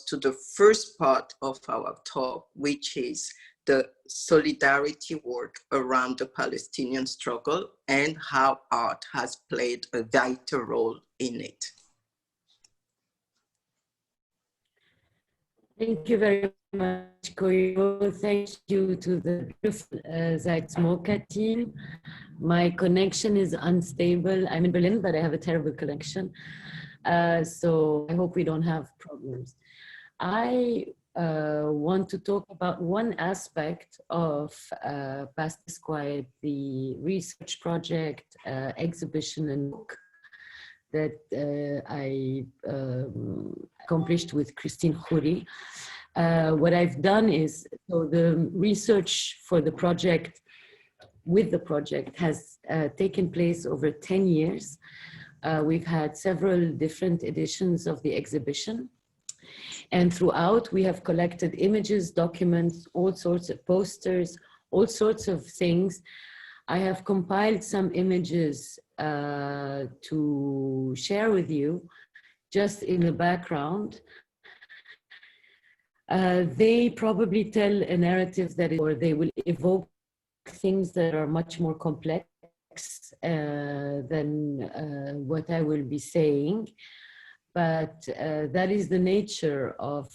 to the first part of our talk, which is the solidarity work around the Palestinian struggle and how art has played a vital role in it. Thank you very much, Koyo. Thank you to the beautiful Zeitz MOCAA team. My connection is unstable. I'm in Berlin, but I have a terrible connection. So I hope we don't have problems. I want to talk about one aspect of Past is Quiet, the research project, exhibition and book that I accomplished with Christine Khoury. What I've done is, so the research for the project, with the project, has taken place over 10 years. We've had several different editions of the exhibition. And throughout, we have collected images, documents, all sorts of posters, all sorts of things. I have compiled some images to share with you, just in the background. They probably tell a narrative that is, or they will evoke things that are much more complex than what I will be saying. But that is the nature of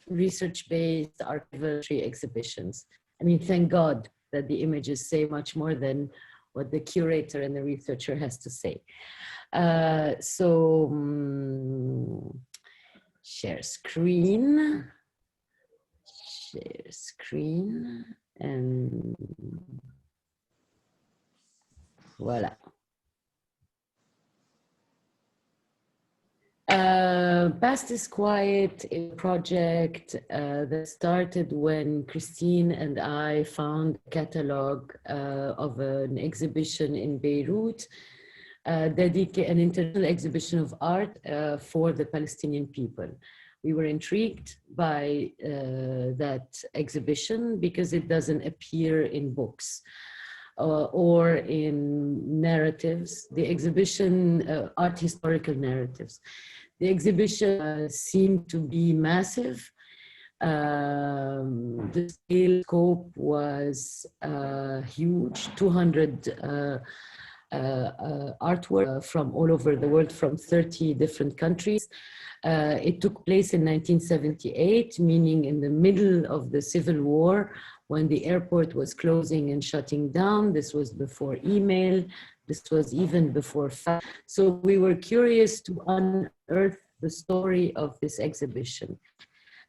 research-based archival exhibitions. I mean, thank God that the images say much more than what the curator and the researcher has to say. Share screen, and voila. Past is Quiet, a project that started when Christine and I found a catalog of an exhibition in Beirut, an international exhibition of art for the Palestinian people. We were intrigued by that exhibition because it doesn't appear in books or in narratives. The exhibition, art historical narratives. The exhibition seemed to be massive. The scale scope was huge, 200 artwork from all over the world, from 30 different countries. It took place in 1978, meaning in the middle of the Civil War, when the airport was closing and shutting down. This was before email. This was even before fax. So we were curious to unearth the story of this exhibition.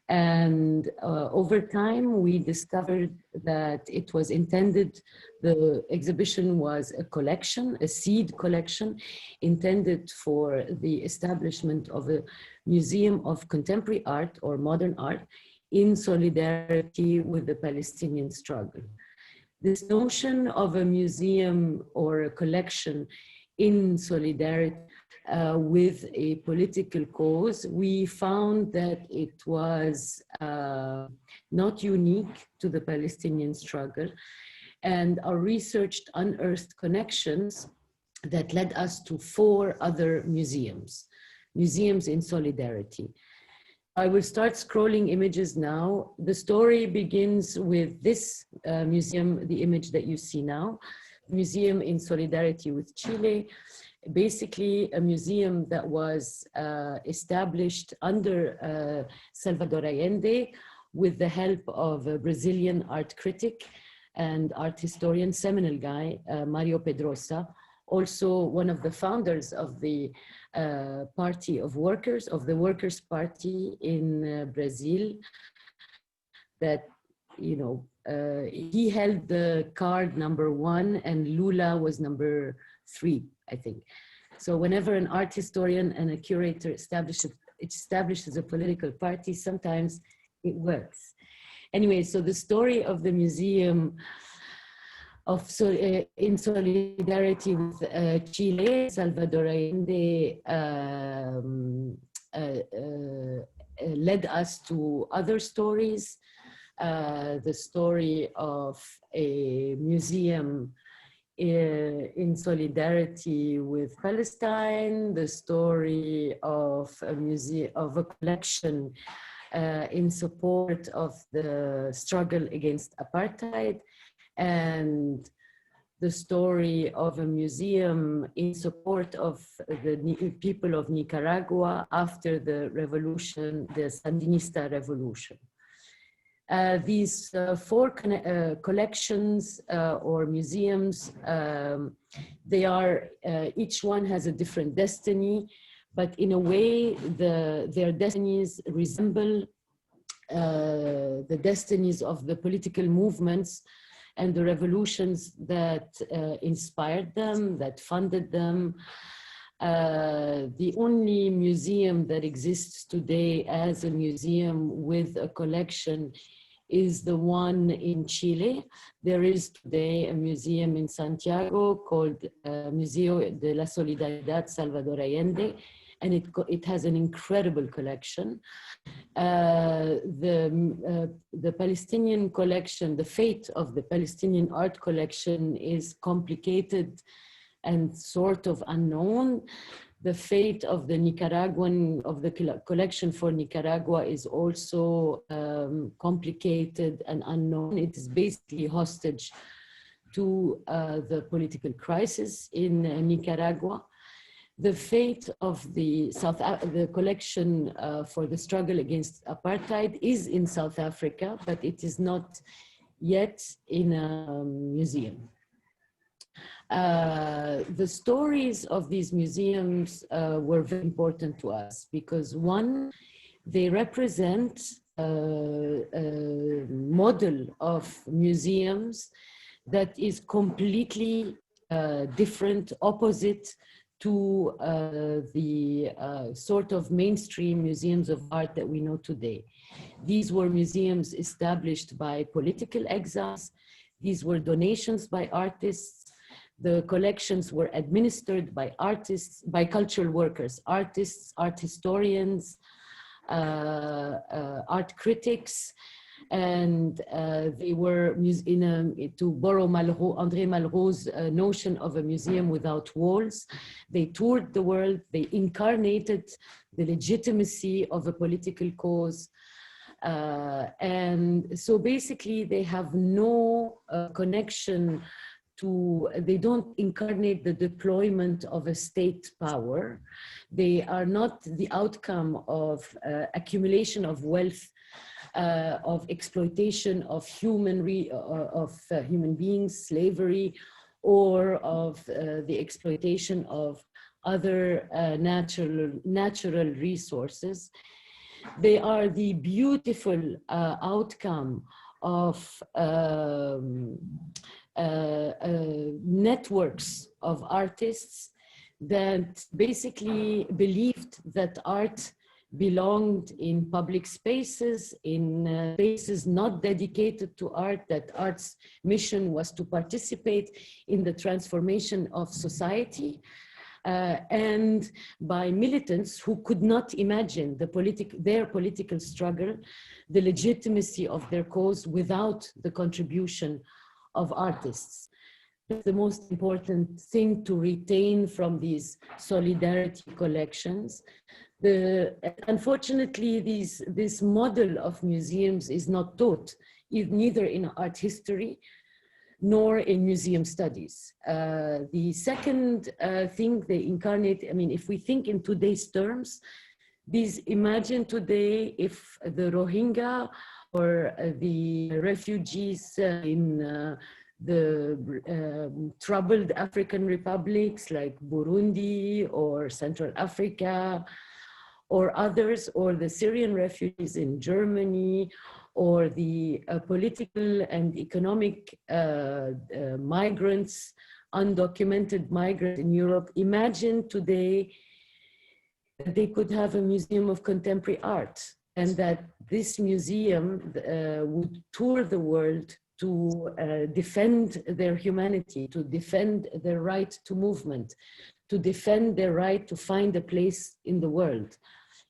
And over time, we discovered that it was intended, the exhibition was a collection, a seed collection, intended for the establishment of a museum of contemporary art or modern art in solidarity with the Palestinian struggle. This notion of a museum or a collection in solidarity with a political cause, we found that it was not unique to the Palestinian struggle, and our research unearthed connections that led us to 4 other museums in solidarity. I will start scrolling images now. The story begins with this museum, the image that you see now, museum in solidarity with Chile. Basically a museum that was established under Salvador Allende with the help of a Brazilian art critic and art historian, seminal guy, Mario Pedrosa, also one of the founders of the Party of Workers, of the Workers' Party in Brazil, that, you know, he held the card number 1 and Lula was number 3, I think. So whenever an art historian and a curator establishes a political party, sometimes it works. Anyway, so the story of the museum in solidarity with Chile, Salvador Allende led us to other stories. The story of a museum in solidarity with Palestine, the story of a museum, of a collection in support of the struggle against apartheid, and the story of a museum in support of the people of Nicaragua after the revolution, the Sandinista revolution. These four collections or museums, they are, each one has a different destiny, but in a way, their destinies resemble the destinies of the political movements and the revolutions that inspired them, that funded them. The only museum that exists today as a museum with a collection is the one in Chile. There is today a museum in Santiago called Museo de la Solidaridad Salvador Allende, and it has an incredible collection. The Palestinian collection, the fate of the Palestinian art collection is complicated and sort of unknown. The fate of the Nicaraguan, of the collection for Nicaragua is also complicated and unknown. It is basically hostage to the political crisis in Nicaragua. The fate of the collection for the struggle against apartheid is in South Africa, but it is not yet in a museum. The stories of these museums were very important to us because, one, they represent a model of museums that is completely different, opposite to the sort of mainstream museums of art that we know today. These were museums established by political exiles. These were donations by artists. The collections were administered by artists, by cultural workers, artists, art historians, art critics, and they were, to borrow André Malraux's notion of a museum without walls, they toured the world, they incarnated the legitimacy of a political cause. And so basically they have no connection to, they don't incarnate the deployment of a state power. They are not the outcome of accumulation of wealth, of exploitation of human beings, slavery, or of the exploitation of other natural resources. They are the beautiful outcome of networks of artists that basically believed that art belonged in public spaces, in spaces not dedicated to art, that art's mission was to participate in the transformation of society, and by militants who could not imagine their political struggle, the legitimacy of their cause without the contribution of artists. That's the most important thing to retain from these solidarity collections. Unfortunately, this model of museums is not taught, neither in art history nor in museum studies. The second thing they incarnate, I mean, if we think in today's terms, imagine today if the Rohingya or the refugees in the troubled African republics like Burundi or Central Africa or others, or the Syrian refugees in Germany, or the political and economic migrants, undocumented migrants in Europe. Imagine today that they could have a museum of contemporary art, and that this museum would tour the world to defend their humanity, to defend their right to movement, to defend their right to find a place in the world.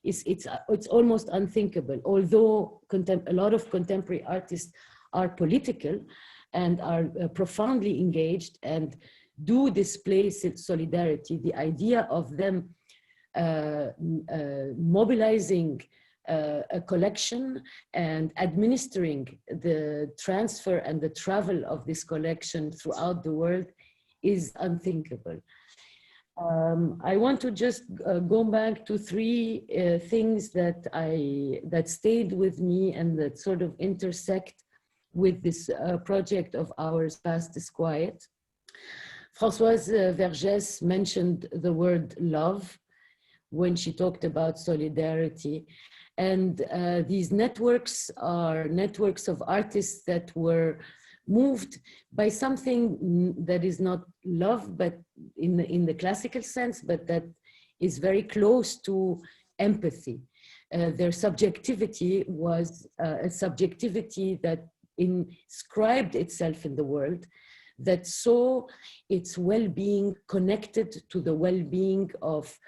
It's almost unthinkable, although a lot of contemporary artists are political and are profoundly engaged and do displace solidarity, the idea of them mobilizing a collection and administering the transfer and the travel of this collection throughout the world is unthinkable. I want to just go back to three things that stayed with me and that sort of intersect with this project of ours, Past is Quiet. Françoise Vergès mentioned the word love when she talked about solidarity. And these networks are networks of artists that were moved by something that is not love, but in the classical sense, but that is very close to empathy. Their subjectivity was a subjectivity that inscribed itself in the world, that saw its well-being connected to the well-being of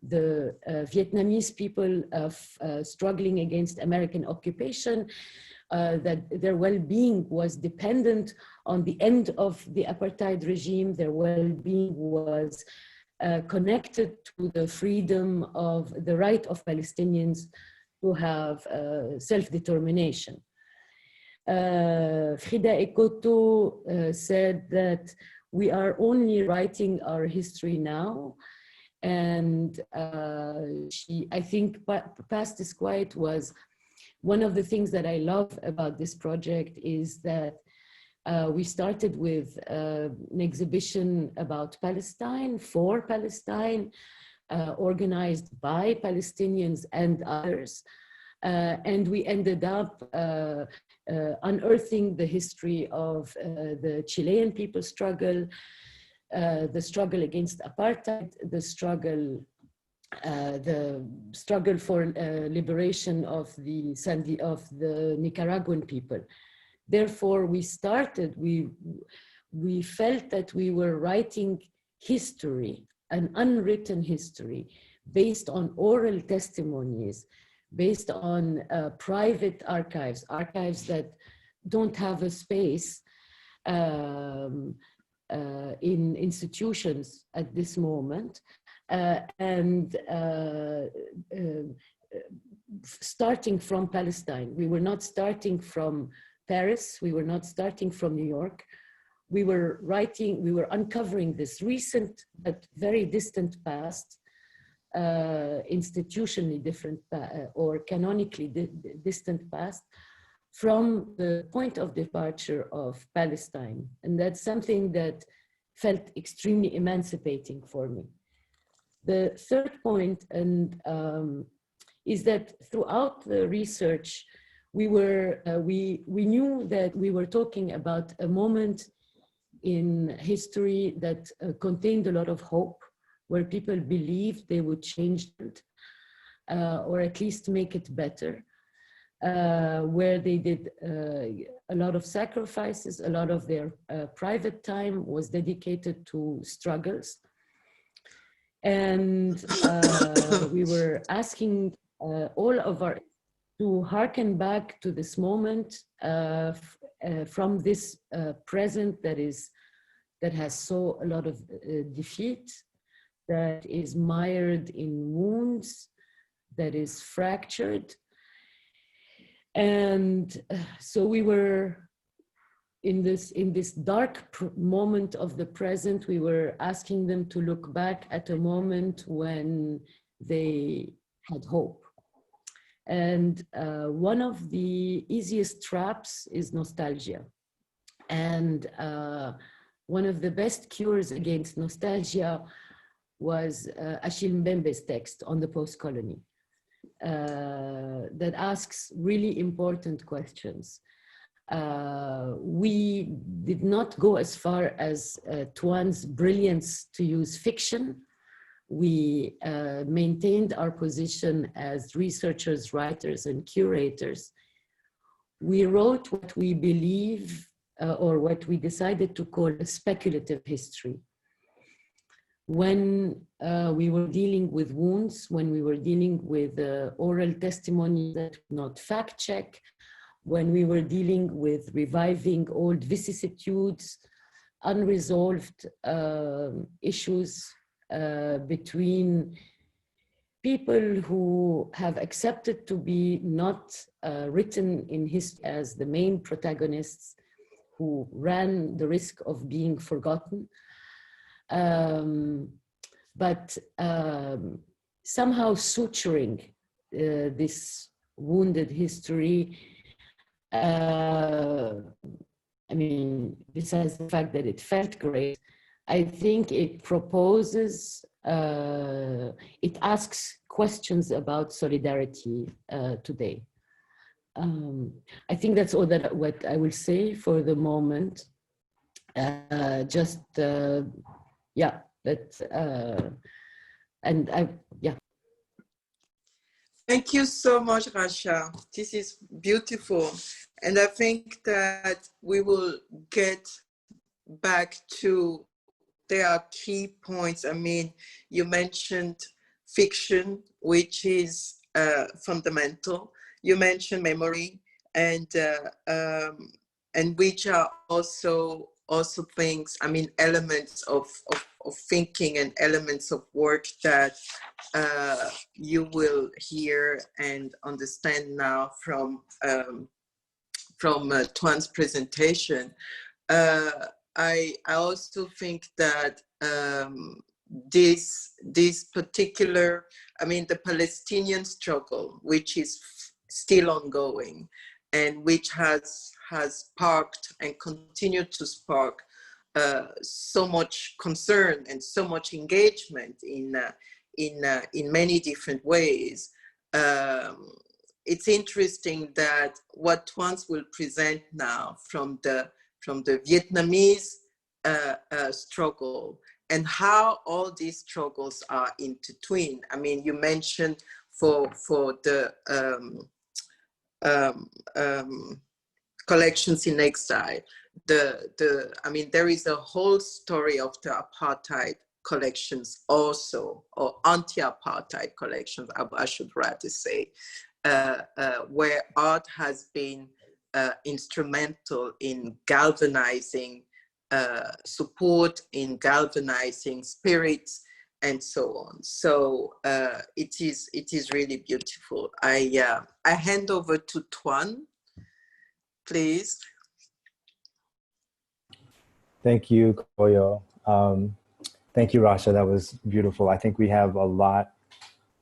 the Vietnamese people struggling against American occupation, that their well-being was dependent on the end of the apartheid regime. Their well-being was connected to the freedom of the right of Palestinians to have self-determination. Frida Ekoto said that we are only writing our history now. And I think Past is Quiet was one of the things that I love about this project is that we started with an exhibition about Palestine, for Palestine, organized by Palestinians and others. And we ended up unearthing the history of the Chilean people's struggle, the struggle against apartheid, the struggle for liberation of the Nicaraguan people. Therefore, we felt that we were writing history, an unwritten history, based on oral testimonies, based on private archives that don't have a space in institutions at this moment, and starting from Palestine. We were not starting from Paris, we were not starting from New York. We were uncovering this recent but very distant past, institutionally different or canonically distant past, from the point of departure of Palestine. And that's something that felt extremely emancipating for me. The third point is that throughout the research, we knew that we were talking about a moment in history that contained a lot of hope, where people believed they would change it, or at least make it better. Where they did a lot of sacrifices, a lot of their private time was dedicated to struggles. And we were asking all of our to hearken back to this moment from this present that has so a lot of defeat, that is mired in wounds, that is fractured. And so we were in this dark moment of the present, we were asking them to look back at a moment when they had hope. And one of the easiest traps is nostalgia. And one of the best cures against nostalgia was Achille Mbembe's text on the post-colony. That asks really important questions. We did not go as far as Tuân's brilliance to use fiction. We maintained our position as researchers, writers, and curators. We wrote what we believe, or what we decided to call a speculative history. When we were dealing with wounds, when we were dealing with oral testimony that could not fact check, when we were dealing with reviving old vicissitudes, unresolved issues between people who have accepted to be not written in history as the main protagonists who ran the risk of being forgotten, but somehow suturing this wounded history. I mean, besides the fact that it felt great, I think it proposes, it asks questions about solidarity today. I think that's all that what I will say for the moment. Yeah, that's, and yeah. Thank you so much, Rasha. This is beautiful. And I think that we will get back to, there are key points. I mean, you mentioned fiction, which is fundamental. You mentioned memory, and which are also things, I mean, elements of thinking and elements of work that you will hear and understand now from Tuan's presentation. I also think that this particular, I mean, the Palestinian struggle, which is still ongoing and which has sparked and continued to spark so much concern and so much engagement in many different ways. It's interesting that what Tuan will present now from the Vietnamese struggle and how all these struggles are intertwined. I mean, you mentioned for the collections in exile, I mean, there is a whole story of the apartheid collections also, or anti-apartheid collections, I should rather say, where art has been instrumental in galvanizing support, in galvanizing spirits, and so on. So it is really beautiful. I hand over to Tuan, please. Thank you, Koyo. Thank you, Rasha. That was beautiful. I think we have a lot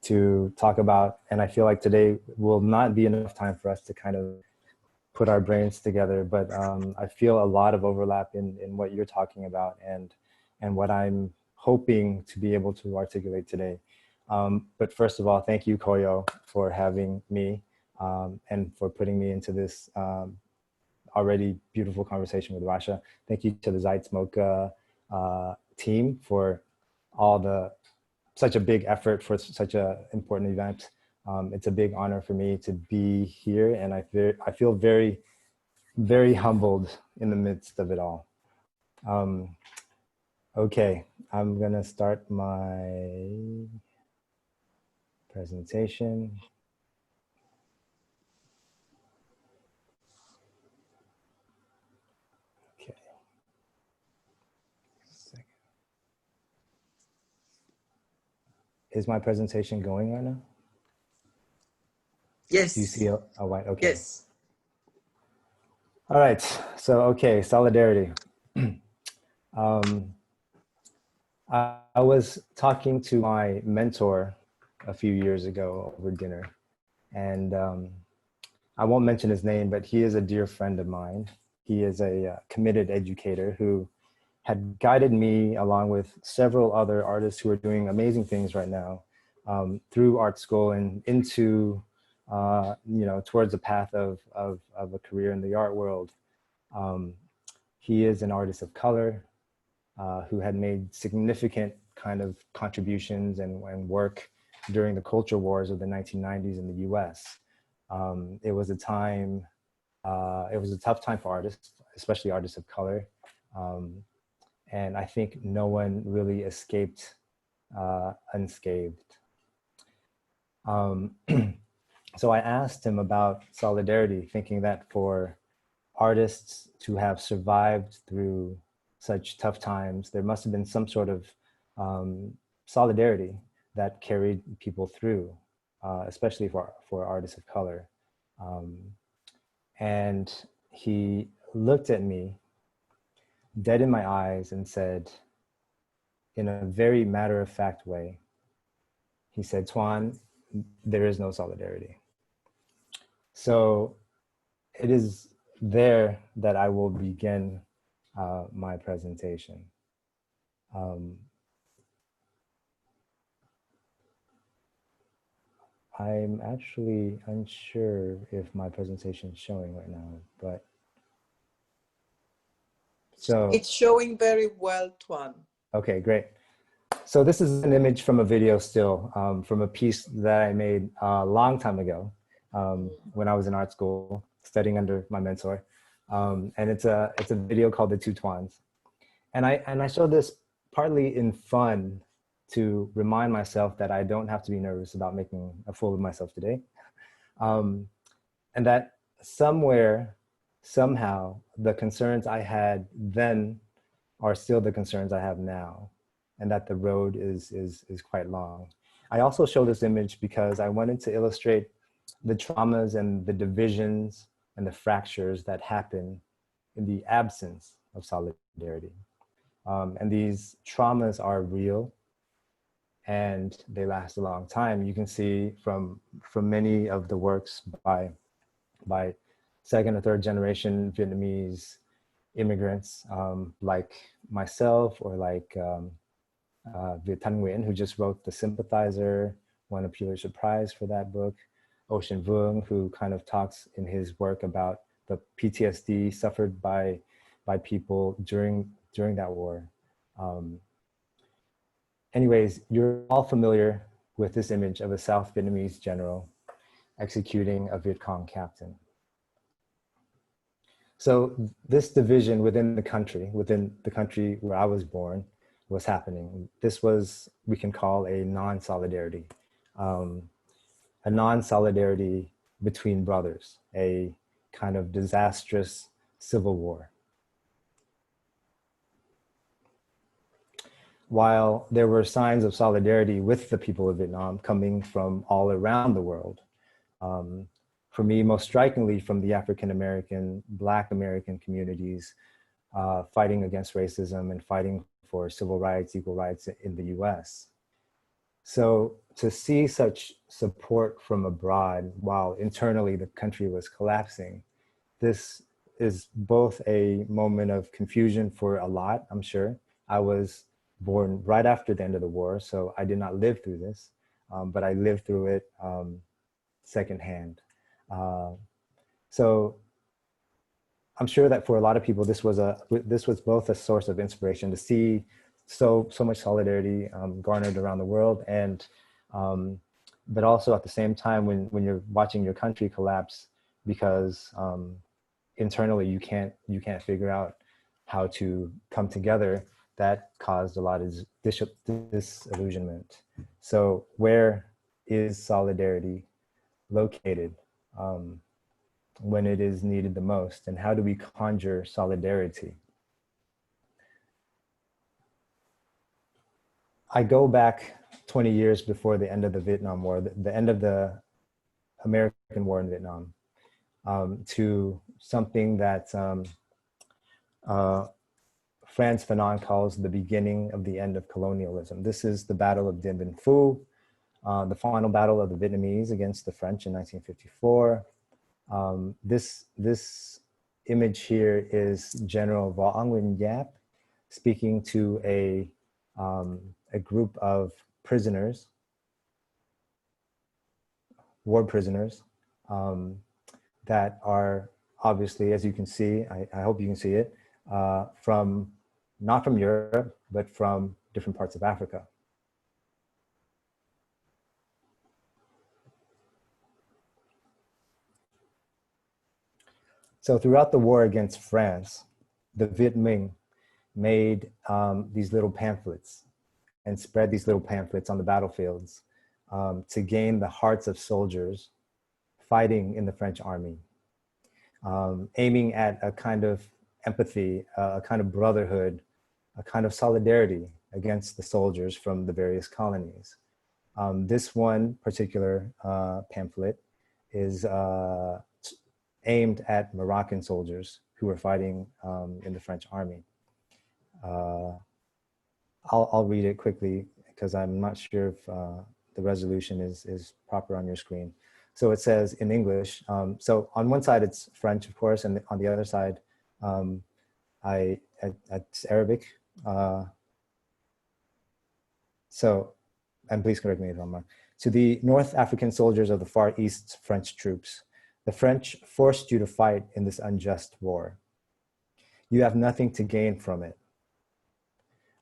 to talk about, and I feel like today will not be enough time for us to kind of put our brains together, but I feel a lot of overlap in what you're talking about and what I'm hoping to be able to articulate today. But first of all, thank you, Koyo, for having me and for putting me into this already beautiful conversation with Rasha. Thank you to the Zeitz MOCAA team for such a big effort for such an important event. It's a big honor for me to be here, and I feel very, very humbled in the midst of it all. Okay, I'm gonna start my presentation. Okay. Is my presentation going right now? Yes. Do you see a white? Okay. Yes. All right. So, okay, solidarity. I was talking to my mentor a few years ago over dinner, and I won't mention his name, but he is a dear friend of mine. He is a committed educator who had guided me along with several other artists who are doing amazing things right now through art school and into, towards the path of a career in the art world. He is an artist of color who had made significant kind of contributions and work during the culture wars of the 1990s in the US. It was a time, it was a tough time for artists, especially artists of color. And I think no one really escaped unscathed. So I asked him about solidarity, thinking that for artists to have survived through such tough times, there must have been some sort of solidarity that carried people through, especially for artists of color. And he looked at me dead in my eyes and said, in a very matter-of-fact way, he said, "Tuấn, there is no solidarity." So it is there that I will begin my presentation. I'm actually unsure if my presentation is showing right now, but so it's showing very well, Tuấn. Okay, great. So this is an image from a video still, from a piece that I made a long time ago when I was in art school studying under my mentor. And it's a video called The Two Tuans. And I show this partly in fun to remind myself that I don't have to be nervous about making a fool of myself today. And that somewhere, somehow, the concerns I had then are still the concerns I have now, and that the road is quite long. I also show this image because I wanted to illustrate the traumas and the divisions and the fractures that happen in the absence of solidarity. And these traumas are real and they last a long time. You can see from many of the works by second or third generation Vietnamese immigrants like myself, or like Nguyễn, who just wrote The Sympathizer, won a Pulitzer Prize for that book. Ocean Vuong, who kind of talks in his work about the PTSD suffered by people during that war. Anyways, you're all familiar with this image of a South Vietnamese general executing a Viet Cong captain. So this division within the country where I was born, was happening. This was, we can call a non-solidarity between brothers, a kind of disastrous civil war. While there were signs of solidarity with the people of Vietnam coming from all around the world, for me, most strikingly from the African-American, Black American communities, fighting against racism and fighting for civil rights, equal rights in the US. So to see such support from abroad while internally the country was collapsing, this is both a moment of confusion for a lot, I'm sure. I was born right after the end of the war, so I did not live through this, but I lived through it secondhand. So I'm sure that for a lot of people, this was both a source of inspiration to see so much solidarity garnered around the world, and but also at the same time when you're watching your country collapse because internally you can't figure out how to come together, that caused a lot of disillusionment. So where is solidarity located when it is needed the most, and how do we conjure solidarity? I go back 20 years before the end of the Vietnam War, the end of the American war in Vietnam, to something that Frantz Fanon calls the beginning of the end of colonialism. This is the Battle of Dien Bien Phu, the final battle of the Vietnamese against the French in 1954. This image here is General Vo Nguyen Giap speaking to a group of prisoners, war prisoners, that are obviously, as you can see, I hope you can see it, not from Europe, but from different parts of Africa. So throughout the war against France, the Viet Minh made these little pamphlets and spread these little pamphlets on the battlefields to gain the hearts of soldiers fighting in the French army, aiming at a kind of empathy, a kind of brotherhood a kind of solidarity against the soldiers from the various colonies. This one particular pamphlet is aimed at Moroccan soldiers who were fighting in the French army. I'll read it quickly because I'm not sure if the resolution is proper on your screen. So it says in English, so on one side it's French, of course, and on the other side, it's Arabic. So, and please correct me if I'm wrong. To the North African soldiers of the Far East's French troops, the French forced you to fight in this unjust war. You have nothing to gain from it.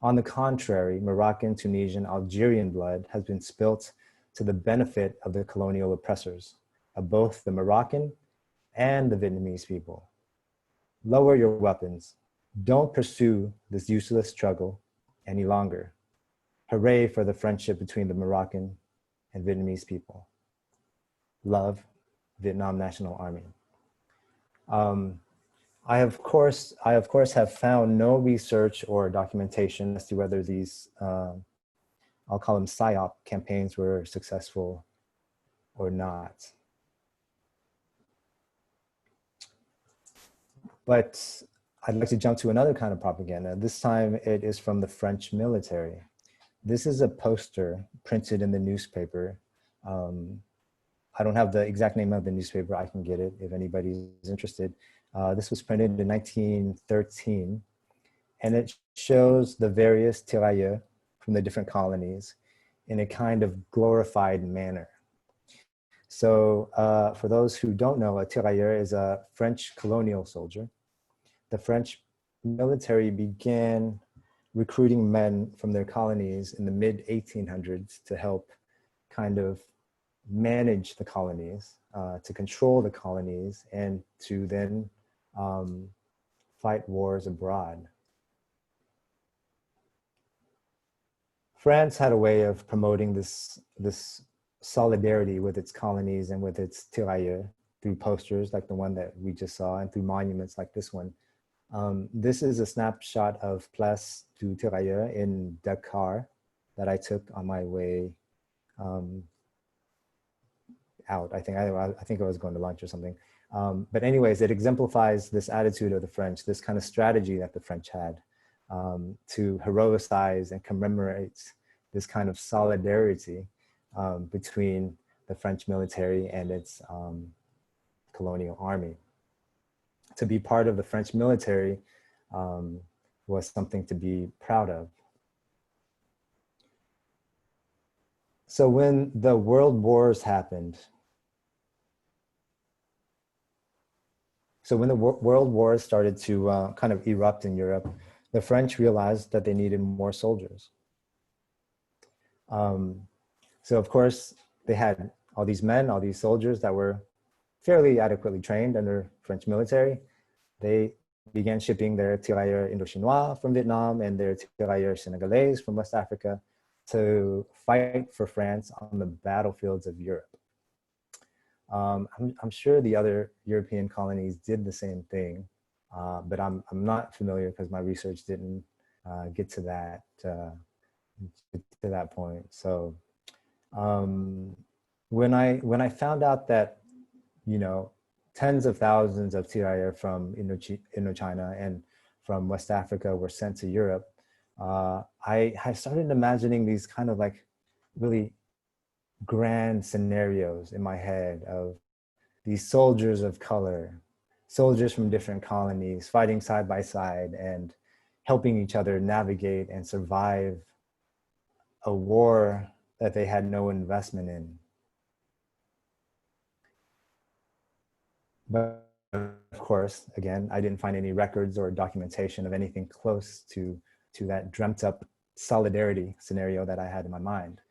On the contrary, Moroccan, Tunisian, Algerian blood has been spilt to the benefit of the colonial oppressors, of both the Moroccan and the Vietnamese people. Lower your weapons. Don't pursue this useless struggle any longer. Hooray for the friendship between the Moroccan and Vietnamese people. Love, Vietnam National Army. I of course have found no research or documentation as to whether these, I'll call them PSYOP campaigns, were successful or not. But I'd like to jump to another kind of propaganda. This time it is from the French military. This is a poster printed in the newspaper. I don't have the exact name of the newspaper. I can get it if anybody's interested. This was printed in 1913, and it shows the various tirailleurs from the different colonies in a kind of glorified manner. So for those who don't know, a tirailleur is a French colonial soldier. The French military began recruiting men from their colonies in the mid-1800s to help kind of manage the colonies, to control the colonies, and to then fight wars abroad. France had a way of promoting this solidarity with its colonies and with its tirailleurs through posters like the one that we just saw and through monuments like this one. This is a snapshot of Place du Tirailleur in Dakar that I took on my way out. I think I was going to lunch or something. But anyways, it exemplifies this attitude of the French, this kind of strategy that the French had to heroicize and commemorate this kind of solidarity between the French military and its colonial army. To be part of the French military was something to be proud of. So when the world wars happened, world wars started to kind of erupt in Europe, the French realized that they needed more soldiers. So of course, they had all these men, all these soldiers that were fairly adequately trained under French military. They began shipping their tirailleurs Indochinois from Vietnam and their tirailleurs Senegalese from West Africa to fight for France on the battlefields of Europe. I'm sure the other European colonies did the same thing, but I'm not familiar because my research didn't get to that point. So when I found out that, you know, tens of thousands of tirailleurs from Indochina and from West Africa were sent to Europe, I started imagining these kind of like really grand scenarios in my head of these soldiers of color, soldiers from different colonies fighting side by side and helping each other navigate and survive a war that they had no investment in. But of course, again, I didn't find any records or documentation of anything close to that dreamt up solidarity scenario that I had in my mind.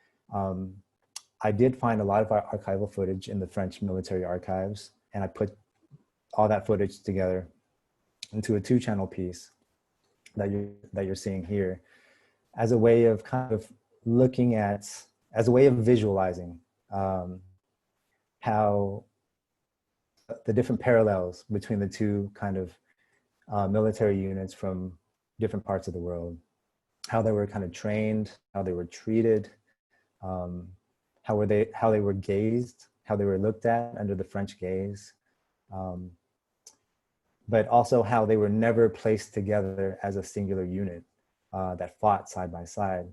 I did find a lot of our archival footage in the French military archives, and I put all that footage together into a 2-channel piece that you're seeing here as a way of kind of looking at, as a way of visualizing how the different parallels between the two kind of military units from different parts of the world. how they were kind of trained, how they were treated, how they were gazed, how they were looked at under the French gaze, but also how they were never placed together as a singular unit that fought side by side.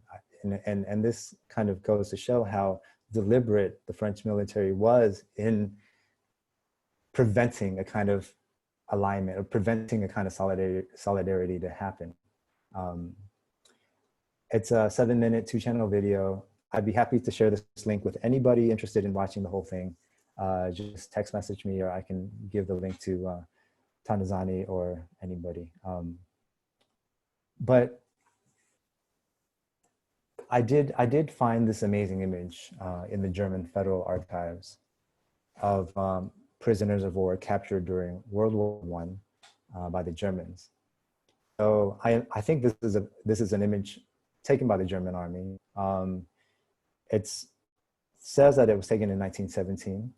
And this kind of goes to show how deliberate the French military was in preventing a kind of alignment, or preventing a kind of solidarity to happen. It's a 7-minute, 2-channel video. I'd be happy to share this link with anybody interested in watching the whole thing. Just text message me, or I can give the link to Tanazani or anybody. But I did find this amazing image in the German Federal Archives of prisoners of war captured during World War I by the Germans. So I think this is an image taken by the German army. It says that it was taken in 1917.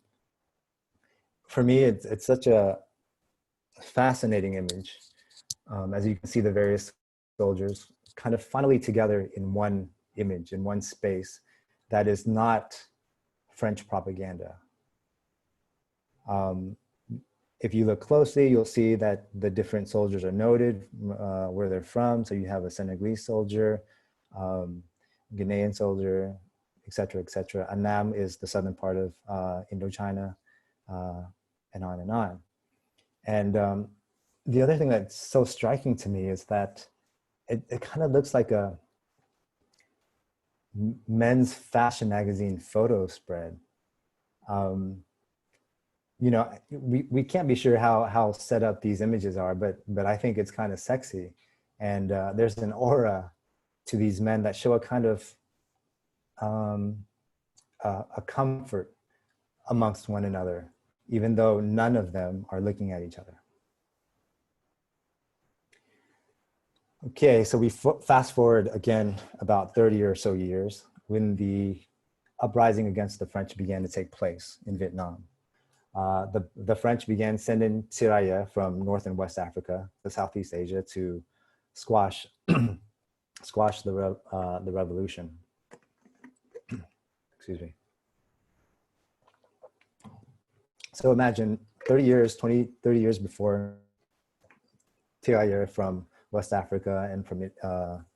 For me, it's such a fascinating image. As you can see, the various soldiers kind of funnily together in one image, in one space that is not French propaganda. If you look closely, you'll see that the different soldiers are noted, where they're from. So you have a Senegalese soldier, Ghanaian soldier, et cetera, et cetera. Annam is the southern part of Indochina, and on and on. And the other thing that's so striking to me is that it kind of looks like a men's fashion magazine photo spread. You know, we can't be sure how set up these images are, but I think it's kind of sexy. And there's an aura to these men that show a kind of a comfort amongst one another, even though none of them are looking at each other. Okay, so we fast forward again about 30 or so years when the uprising against the French began to take place in Vietnam. The French began sending tirailleurs from North and West Africa to Southeast Asia to squash the revolution. Excuse me. So imagine 30 years before, tirailleurs from West Africa and from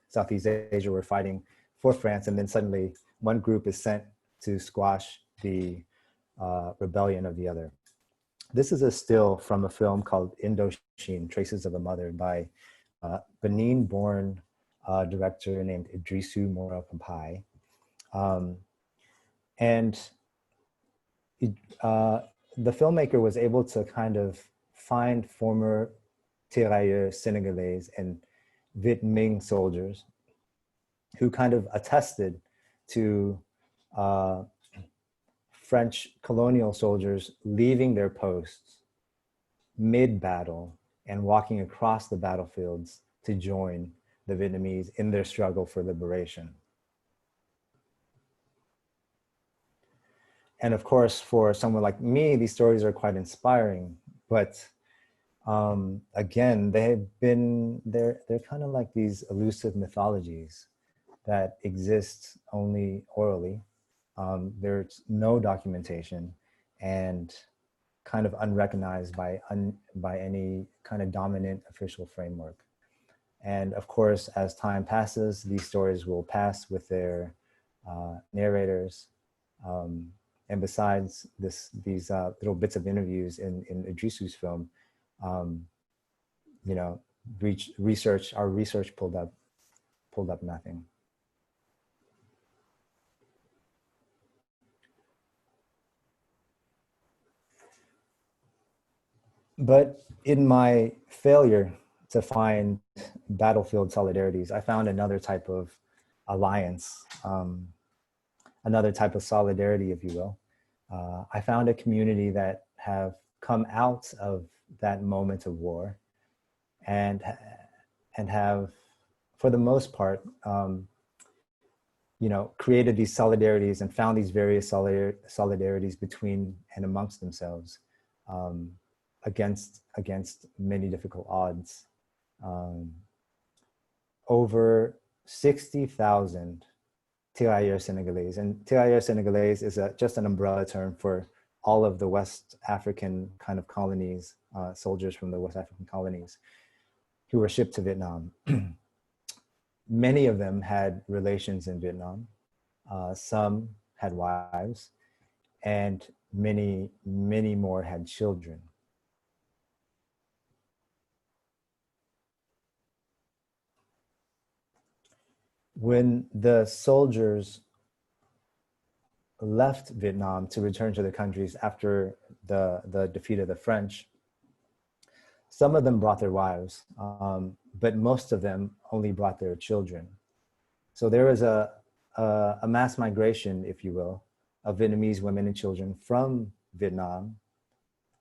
Southeast Asia were fighting for France, and then suddenly one group is sent to squash the rebellion of the other. This is a still from a film called Indochine, Traces of a Mother, by Benin-born director named Idrisu Mora Pampai. The filmmaker was able to kind of find former tirailleurs Senegalese and Viet Minh soldiers who kind of attested to French colonial soldiers leaving their posts mid-battle and walking across the battlefields to join the Vietnamese in their struggle for liberation. And of course, for someone like me, these stories are quite inspiring, but again, they're kind of like these elusive mythologies that exist only orally. There's no documentation and kind of unrecognized by any kind of dominant official framework. And of course, as time passes, these stories will pass with their narrators. And besides these little bits of interviews in Idrisu's film, you know, our research pulled up nothing. But in my failure to find battlefield solidarities, I found another type of alliance, another type of solidarity, if you will. I found a community that have come out of that moment of war and have, for the most part, you know, created these solidarities and found these various solidarities between and amongst themselves against many difficult odds over 60,000 tirailleurs Senegalese. And tirailleurs Senegalese is just an umbrella term for all of the West African kind of colonies, soldiers from the West African colonies who were shipped to Vietnam. Many of them had relations in Vietnam. Some had wives, and many, many more had children. When the soldiers left Vietnam to return to their countries after the defeat of the French, some of them brought their wives, but most of them only brought their children. So there was a mass migration, if you will, of Vietnamese women and children from Vietnam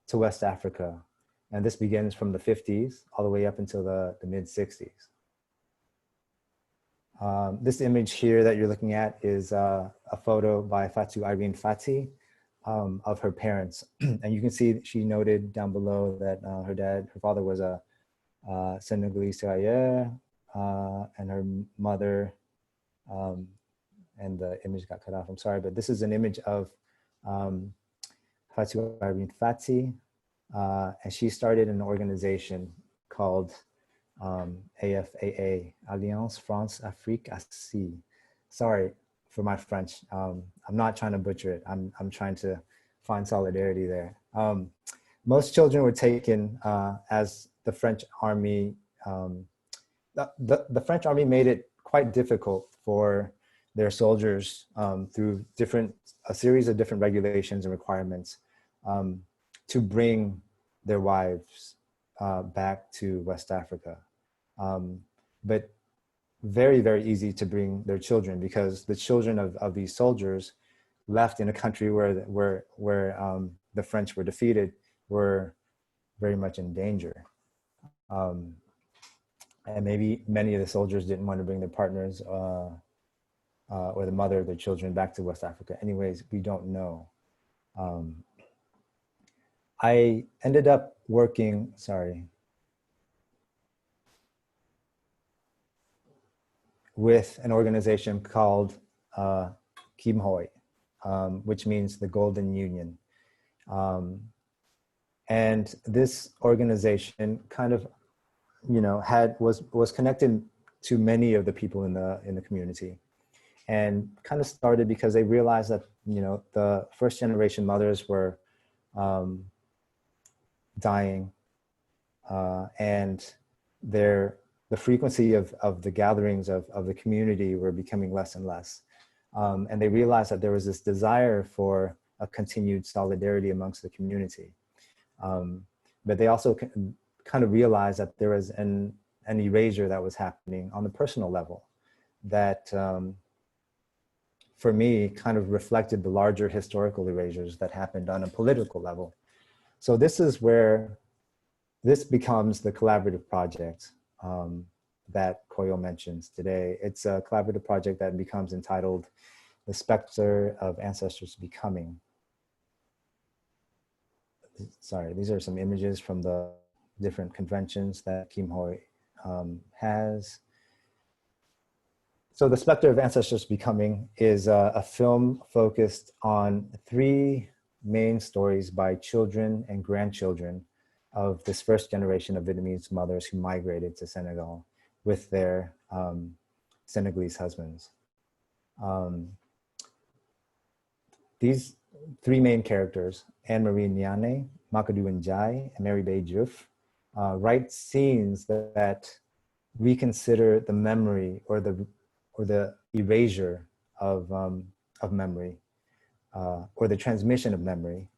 to West Africa. And this begins from the 50s all the way up until the mid-60s. This image here that you're looking at is a photo by Fatou Irene Fati of her parents. And you can see she noted down below that her father was a Senegalese tirailleur, and her mother, and the image got cut off, I'm sorry, but this is an image of Fatou Irene Fati, and she started an organization called AFAA, Alliance France Afrique Assis. Sorry for my French. I'm not trying to butcher it. I'm trying to find solidarity there. Most children were taken as the French army, the French army made it quite difficult for their soldiers through a series of different regulations and requirements to bring their wives back to West Africa. But very, very easy to bring their children, because the children of these soldiers left in a country where the French were defeated were very much in danger. And maybe many of the soldiers didn't want to bring their partners or the mother of their children back to West Africa. Anyways, we don't know. I ended up working, with an organization called Kim Hoi, which means the Golden Union. And this organization kind of, was connected to many of the people in the community, and kind of started because they realized that, the first generation mothers were dying, and the frequency of the gatherings of the community were becoming less and less. And they realized that there was this desire for a continued solidarity amongst the community. But they also kind of realized that there was an erasure that was happening on the personal level that, for me, kind of reflected the larger historical erasures that happened on a political level. So this is where this becomes the collaborative project that Koyo mentions today. It's a collaborative project that becomes entitled The Spectre of Ancestors Becoming. Sorry, these are some images from the different conventions that Kim Hoi has. So The Spectre of Ancestors Becoming is a film focused on 3 main stories by children and grandchildren of this first generation of Vietnamese mothers who migrated to Senegal with their Senegalese husbands. These 3 main characters, Anne-Marie Niane, Makadou Njai, and Mary Bay Diouf, write scenes that reconsider the memory or the erasure of memory, or the transmission of memory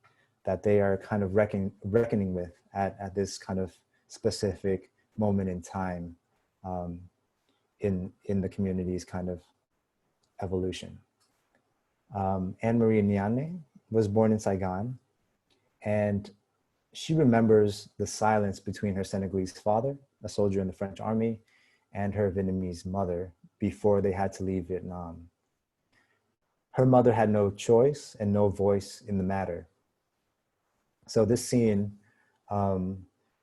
that they are kind of reckoning with at this kind of specific moment in time in the community's kind of evolution. Anne-Marie Niane was born in Saigon, and she remembers the silence between her Senegalese father, a soldier in the French army, and her Vietnamese mother before they had to leave Vietnam. Her mother had no choice and no voice in the matter. So this scene,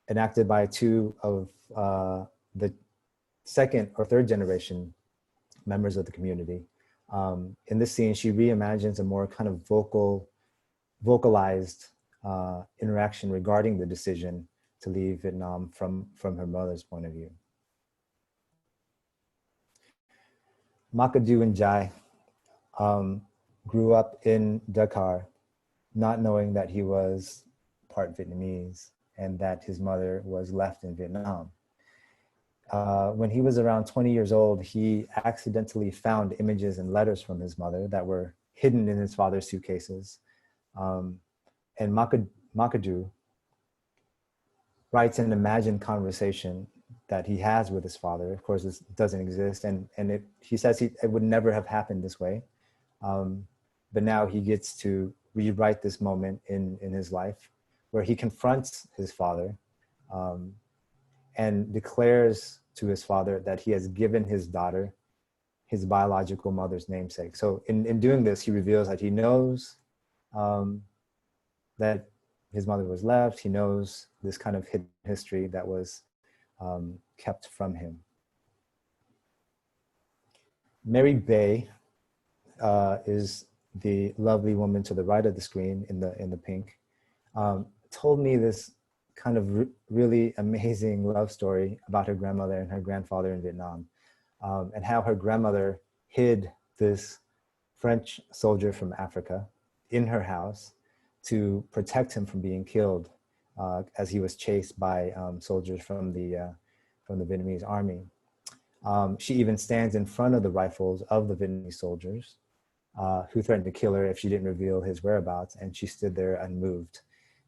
enacted by 2 of the second or third generation members of the community. In this scene, she reimagines a more kind of vocalized interaction regarding the decision to leave Vietnam from her mother's point of view. MOCAA Njai grew up in Dakar, not knowing that he was part Vietnamese and that his mother was left in Vietnam. When he was around 20 years old, he accidentally found images and letters from his mother that were hidden in his father's suitcases. And MOCAA writes an imagined conversation that he has with his father. Of course, this doesn't exist. And he says it would never have happened this way. But now he gets to rewrite this moment in his life where he confronts his father and declares to his father that he has given his daughter his biological mother's namesake. So in doing this, he reveals that he knows that his mother was left. He knows this kind of hidden history that was kept from him. Mary Bay is the lovely woman to the right of the screen in the pink, told me this kind of really amazing love story about her grandmother and her grandfather in Vietnam, and how her grandmother hid this French soldier from Africa in her house to protect him from being killed as he was chased by soldiers from the Vietnamese army. She even stands in front of the rifles of the Vietnamese soldiers who threatened to kill her if she didn't reveal his whereabouts, and she stood there unmoved.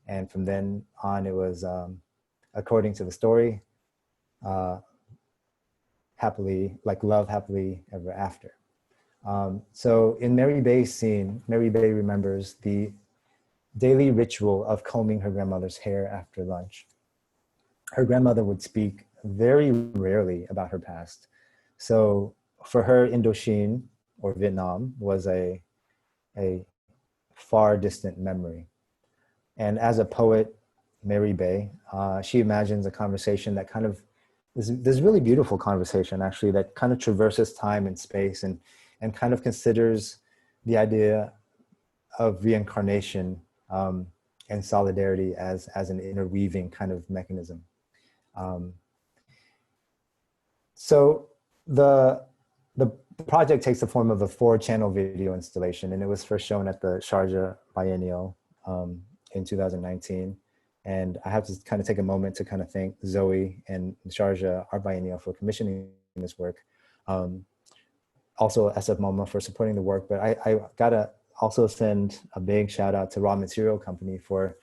And from then on, it was, according to the story, love happily ever after. So in Mary Bay's scene, Mary Bay remembers the daily ritual of combing her grandmother's hair after lunch. Her grandmother would speak very rarely about her past. So for her, Indochine or Vietnam was a far distant memory. And as a poet, Mary Bay, she imagines a conversation that kind of, this really beautiful conversation actually, that kind of traverses time and space and kind of considers the idea of reincarnation and solidarity as an interweaving kind of mechanism. So the project takes the form of a 4-channel video installation, and it was first shown at the Sharjah Biennial in 2019. And I have to kind of take a moment to kind of thank Zoe and Sharjah Art Biennial for commissioning this work. Also SF MoMA for supporting the work, but I gotta also send a big shout out to Raw Material Company for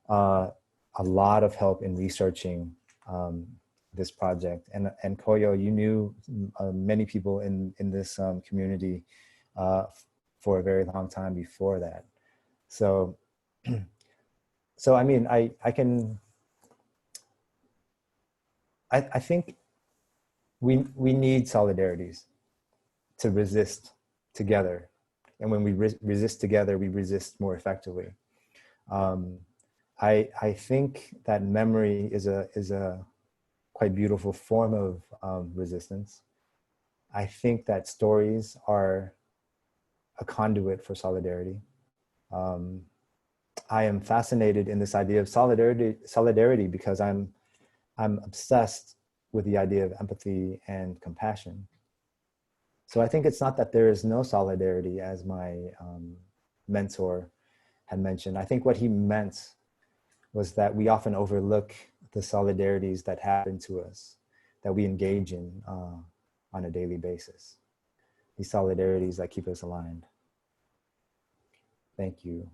a lot of help in researching this project. And Koyo, you knew many people in this community for a very long time before that. So, I mean, I think we need solidarities to resist together. And when we resist together, we resist more effectively. I think that memory is a quite beautiful form of resistance. I think that stories are a conduit for solidarity. I am fascinated in this idea of solidarity because I'm obsessed with the idea of empathy and compassion. So I think it's not that there is no solidarity, as my mentor had mentioned. I think what he meant was that we often overlook the solidarities that happen to us, that we engage in on a daily basis. These solidarities that keep us aligned. Thank you.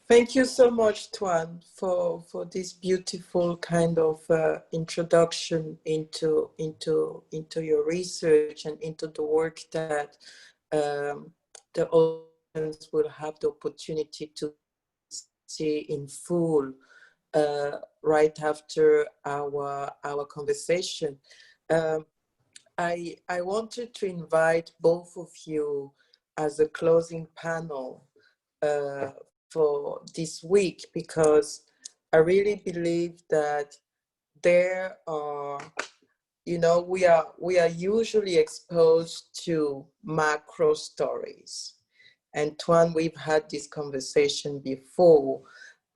Thank you so much, Tuấn, for this beautiful kind of introduction into your research and into the work that the audience will have the opportunity to see in full right after our conversation. I wanted to invite both of you as a closing panel for this week, because I really believe that there are, you know, we are usually exposed to macro stories. And Tuấn, we've had this conversation before.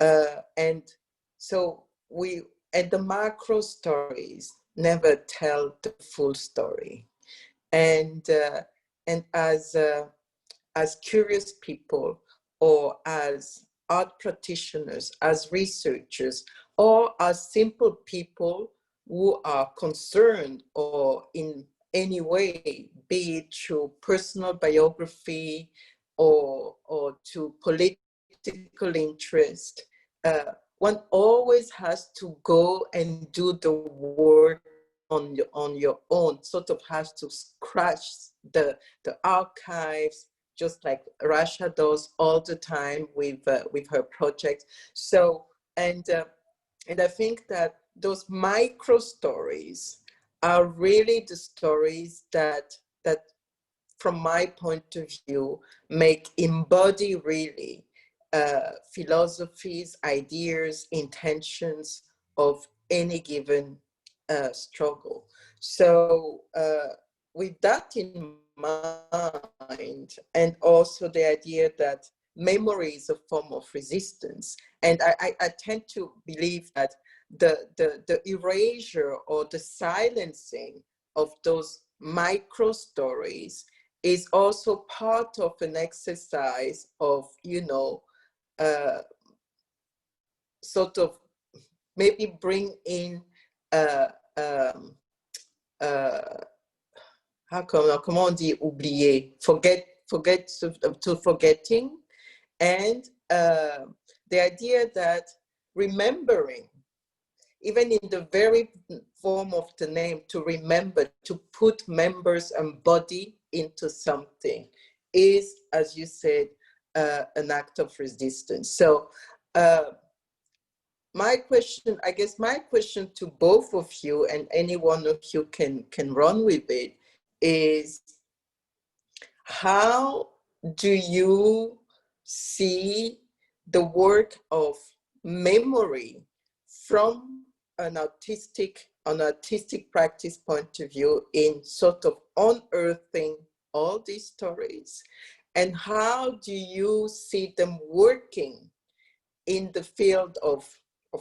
And so the macro stories never tell the full story. And as curious people, or as art practitioners, as researchers, or as simple people who are concerned, or in any way, be it through personal biography or to political interest, one always has to go and do the work on your own, sort of has to scratch the archives, just like Rasha does all the time with her project. So, and I think that those micro stories are really the stories that from my point of view, embody really philosophies, ideas, intentions of any given struggle. So with that in mind, and also the idea that memory is a form of resistance, and I tend to believe that the erasure or the silencing of those micro stories is also part of an exercise of, you know, sort of maybe bring in comment on dit oublier, forget to forgetting, and the idea that remembering, even in the very form of the name, to remember, to put members and body into something, is, as you said, an act of resistance. So my question, I guess my question to both of you, and any one of you can run with it, is how do you see the work of memory from an artistic practice point of view, in sort of unearthing all these stories? And how do you see them working in the field of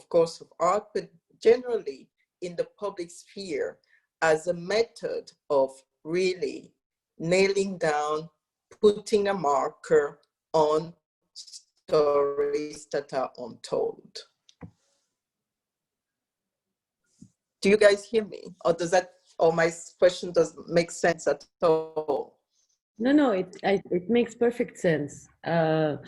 course, of art, but generally in the public sphere, as a method of really nailing down, putting a marker on stories that are untold? Do you guys hear me? Or does that, or my question doesn't make sense at all? No, it makes perfect sense. There's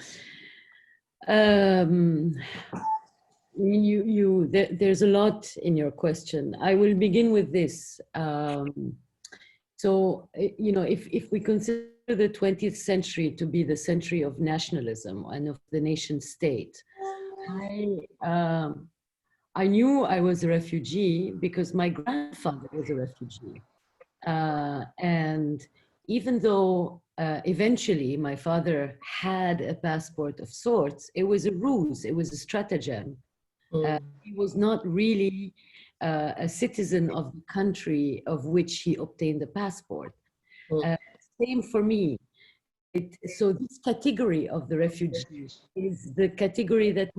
a lot in your question. I will begin with this. So, you know, if we consider the 20th century to be the century of nationalism and of the nation state, I knew I was a refugee because my grandfather was a refugee. And even though eventually my father had a passport of sorts, it was a ruse, it was a stratagem. He was not really a citizen of the country of which he obtained the passport. Same for me. So this category of the refugee is the category that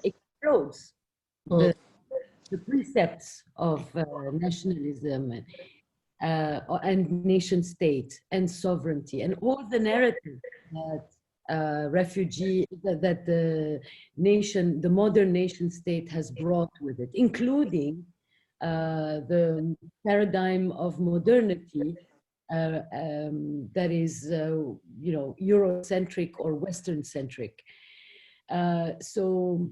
explodes the precepts of nationalism and nation state and sovereignty, and all the narratives that that the modern nation state has brought with it, including the paradigm of modernity that is, you know, Eurocentric or Western centric. So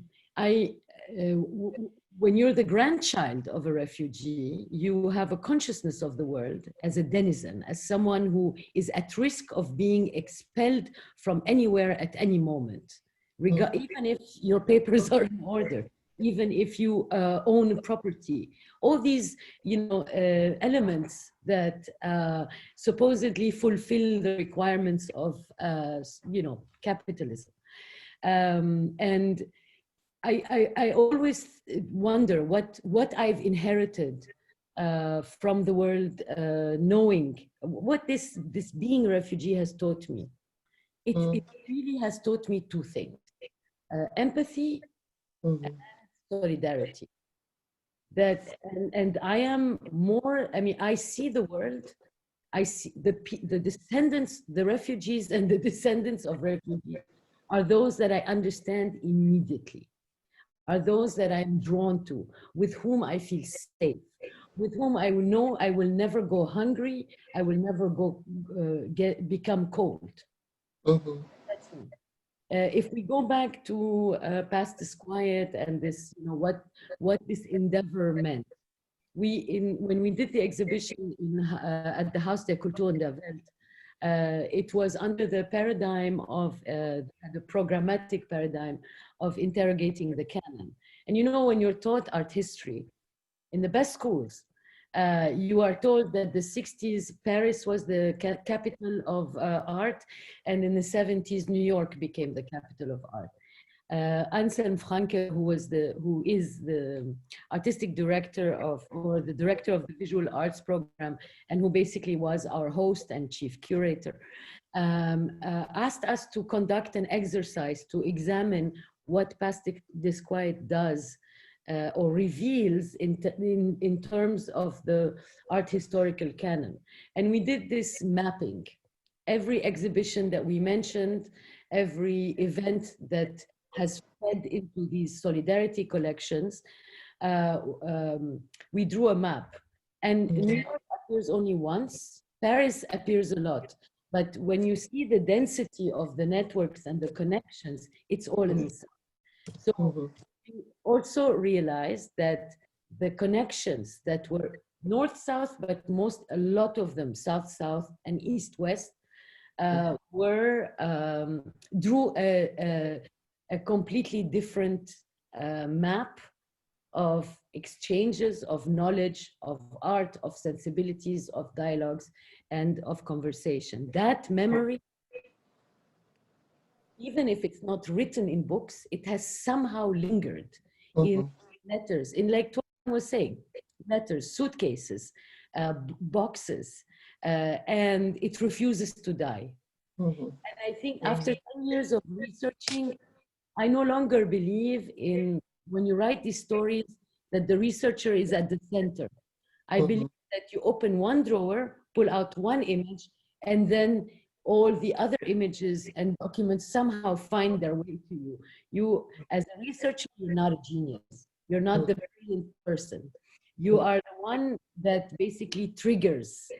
when you're the grandchild of a refugee, you have a consciousness of the world as a denizen, as someone who is at risk of being expelled from anywhere at any moment, even if your papers are in order, even if you own property, all these, elements that supposedly fulfill the requirements of, capitalism. And I always wonder what I've inherited from the world, knowing what this being a refugee has taught me. It really has taught me two things: empathy and solidarity. And I am more, I see the world, I see the descendants, the refugees and the descendants of refugees are those that I understand immediately, are those that I'm drawn to, with whom I feel safe, with whom I know I will never go hungry, I will never go become cold. That's me. If we go back to Past is Quiet and this, what this endeavor meant, when we did the exhibition at the Haus der Kultur in der Welt, it was under the paradigm of the programmatic paradigm of interrogating the canon. And when you're taught art history in the best schools, you are told that the 60s Paris was the capital of art, and in the 70s New York became the capital of art. Anselm Franke, who is the artistic director or the director of the visual arts program, and who basically was our host and chief curator, asked us to conduct an exercise to examine what Past is Quiet does or reveals in terms of the art historical canon. And we did this mapping. Every exhibition that we mentioned, every event that has fed into these solidarity collections, we drew a map. And New York appears only once, Paris appears a lot. But when you see the density of the networks and the connections, it's all in the south. So we also realized that the connections that were north-south, but a lot of them south-south and east-west, drew a completely different map of exchanges, of knowledge, of art, of sensibilities, of dialogues, and of conversation. That memory, even if it's not written in books, it has somehow lingered in letters, in, like Tuấn was saying, letters, suitcases, boxes, and it refuses to die. And I think after 10 years of researching, I no longer believe in, when you write these stories, that the researcher is at the center. I believe that you open one drawer, pull out one image, and then all the other images and documents somehow find their way to you. You, as a researcher, you're not a genius. You're not the brilliant person. You are the one that basically triggers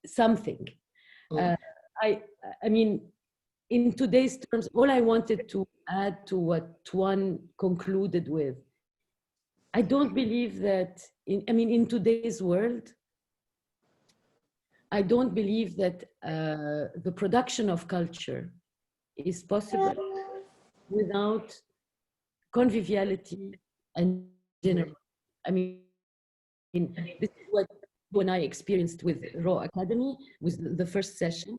something. I mean, in today's terms, all I wanted to add to what Tuấn concluded with, I don't believe that, in today's world, I don't believe that the production of culture is possible without conviviality and generosity. This is what you and I experienced with Raw Academy, with the first session.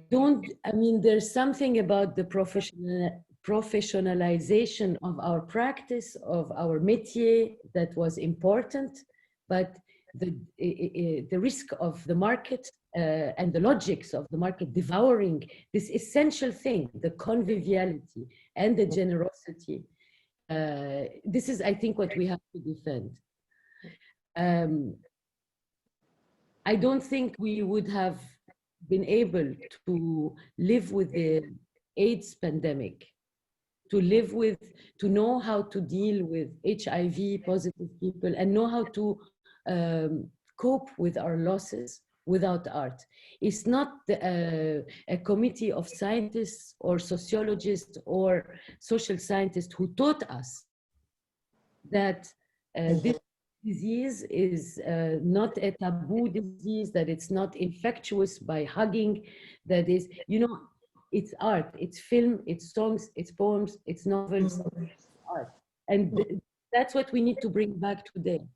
There's something about the professionalization of our practice, of our métier, that was important, but the risk of the market and the logics of the market devouring this essential thing, the conviviality and the generosity. This is, I think, what we have to defend. I don't think we would have been able to live with the AIDS pandemic, to know how to deal with HIV positive people and know how to cope with our losses without art. It's not a committee of scientists or sociologists or social scientists who taught us that this disease is not a taboo disease, that it's not infectious by hugging, that is, it's art, it's film, it's songs, it's poems, it's novels, it's art. And That's what we need to bring back today.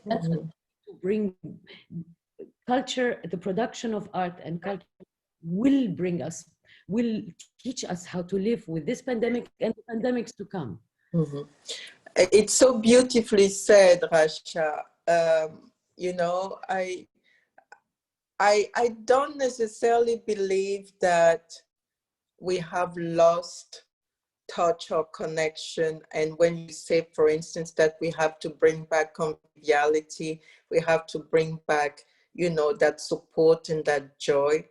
That's what we need to bring. Culture, the production of art and culture will bring us, will teach us how to live with this pandemic and the pandemics to come. It's so beautifully said, Rasha. You know, I don't necessarily believe that we have lost touch or connection. And when you say, for instance, that we have to bring back conviviality, we have to bring back, you know, that support and that joy.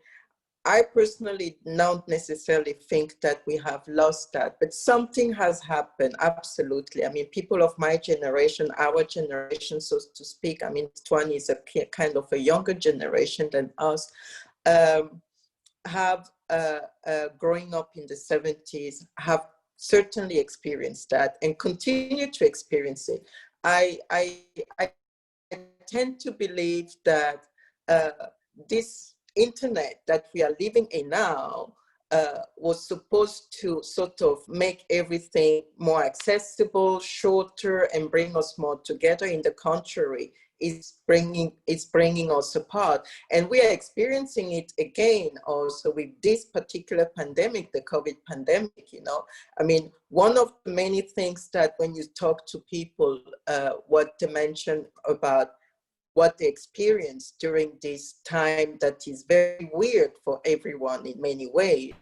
I personally don't necessarily think that we have lost that, but something has happened, absolutely. I mean, people of my generation, our generation, so to speak, I mean, Tuấn is a kind of a younger generation than us, have, growing up in the 70s, have certainly experienced that and continue to experience it. I tend to believe that this internet that we are living in now was supposed to sort of make everything more accessible, shorter, and bring us more together. In the contrary, it's bringing us apart. And we are experiencing it again also with this particular pandemic, the COVID pandemic, you know. I mean, one of the many things that when you talk to people, what they mention about what they experienced during this time that is very weird for everyone in many ways,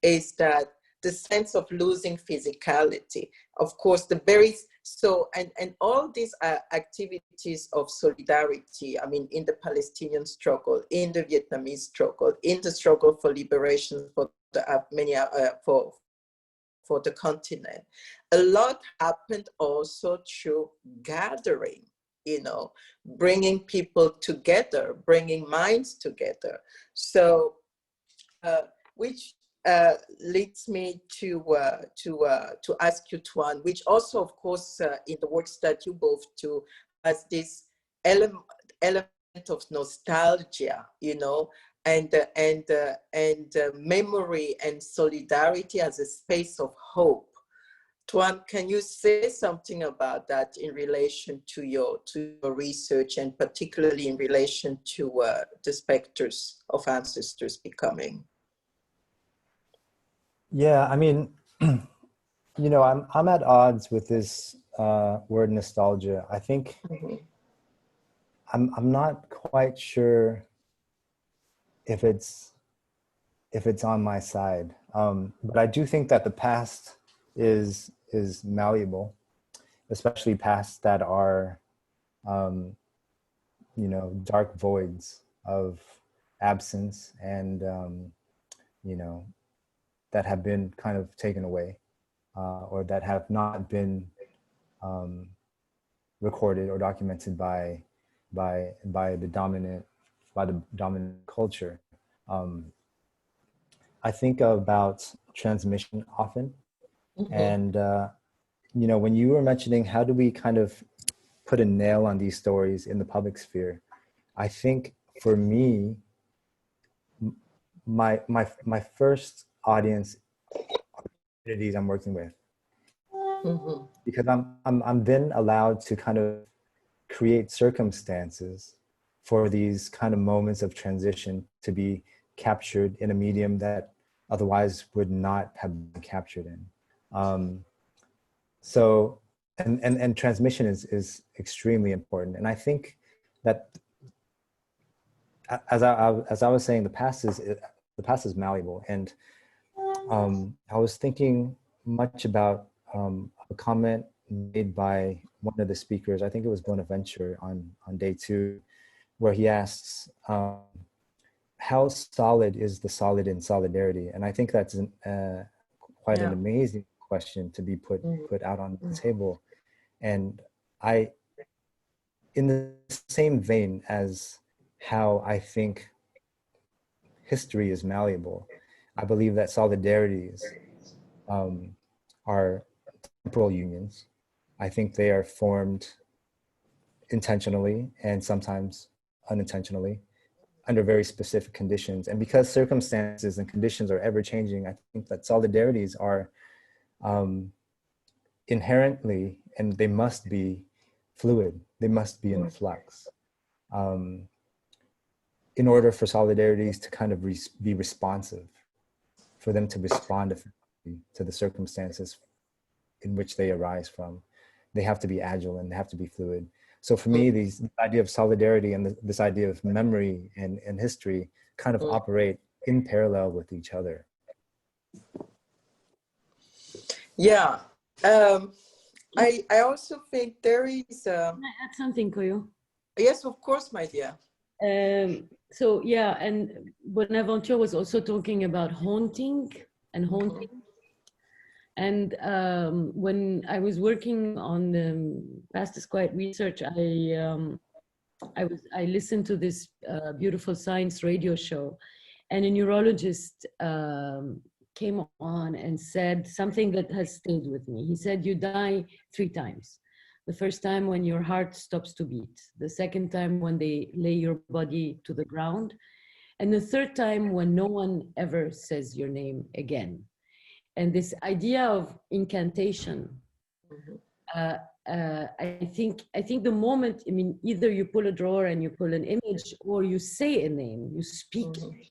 is that the sense of losing physicality. Of course, and all these activities of solidarity, I mean, in the Palestinian struggle, in the Vietnamese struggle, in the struggle for liberation for the for the continent, a lot happened also through gathering, you know, bringing people together, bringing minds together. So, which leads me to ask you, Tuấn, which also, of course, in the works that you both do, has this element of nostalgia, you know, and memory and solidarity as a space of hope. Tuấn, can you say something about that in relation to your research, and particularly in relation to the specters of ancestors becoming? Yeah, I mean, you know, I'm at odds with this word nostalgia. I think I'm not quite sure if it's on my side, but I do think that the past is malleable, especially past that are, you know, dark voids of absence and, you know, that have been kind of taken away, or that have not been recorded or documented by the dominant culture. I think about transmission often. And, you know, when you were mentioning how do we kind of put a nail on these stories in the public sphere, I think for me, my first audience are the communities I'm working with, because I'm then allowed to kind of create circumstances for these kind of moments of transition to be captured in a medium that otherwise would not have been captured in. So, and transmission is extremely important. And I think that, as I was saying, the past is malleable. And I was thinking much about a comment made by one of the speakers, I think it was Bonaventure on day 2, where he asks, how solid is the solid in solidarity? And I think that's quite an amazing question to be put out on the table. And in the same vein as how I think history is malleable, I believe that solidarities are temporal unions. I think they are formed intentionally and sometimes unintentionally under very specific conditions. And because circumstances and conditions are ever changing, I think that solidarities are inherently, and they must be fluid, they must be in flux. In order for solidarities to kind of be responsive, for them to respond effectively to the circumstances in which they arise from, they have to be agile and they have to be fluid. So for me, this idea of solidarity and this idea of memory and history kind of operate in parallel with each other. Yeah. I also think there is... Can I add something, Koyo? Yes, of course, my dear. So yeah, and Bonaventure was also talking about haunting and haunting. And when I was working on the Past is Quiet research, I listened to this beautiful science radio show, and a neurologist came on and said something that has stayed with me. He said, you die 3 times. The first time when your heart stops to beat, the second time when they lay your body to the ground, and the third time when no one ever says your name again. And this idea of incantation, I think the moment, I mean, either you pull a drawer and you pull an image, or you say a name, you speak it,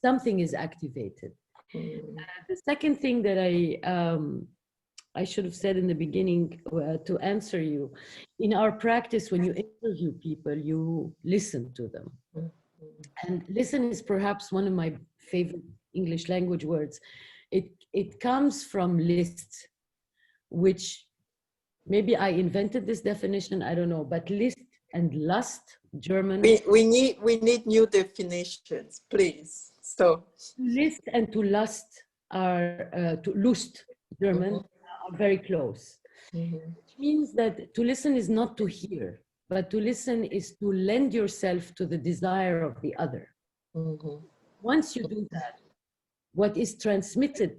something is activated. The second thing that I should have said in the beginning to answer you, in our practice, when you interview people, you listen to them. And listen is perhaps one of my favorite English language words. It comes from list, which maybe I invented this definition, I don't know, but list and lust, German. We need new definitions, please. So list and to lust are, to Lust, German, are very close. Which means that to listen is not to hear, but to listen is to lend yourself to the desire of the other. Once you do that, what is transmitted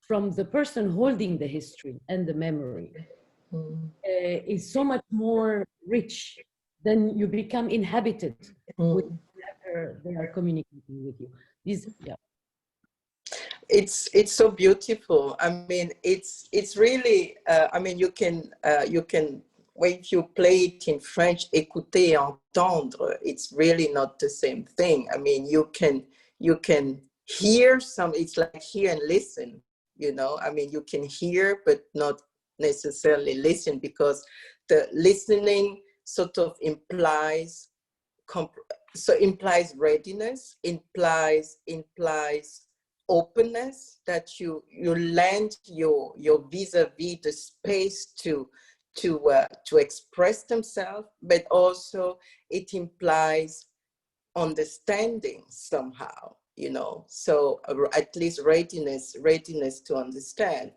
from the person holding the history and the memory is so much more rich. Then you become inhabited with whoever they are communicating with you. It's so beautiful. I mean, it's really. I mean, you can when you play it in French, écouter, entendre. It's really not the same thing. I mean, you can hear some. It's like hear and listen. You know, I mean, you can hear but not necessarily listen, because the listening sort of implies readiness, implies openness, that you lend your vis-a-vis the space to express themselves, but also it implies understanding somehow, you know. So at least readiness to understand.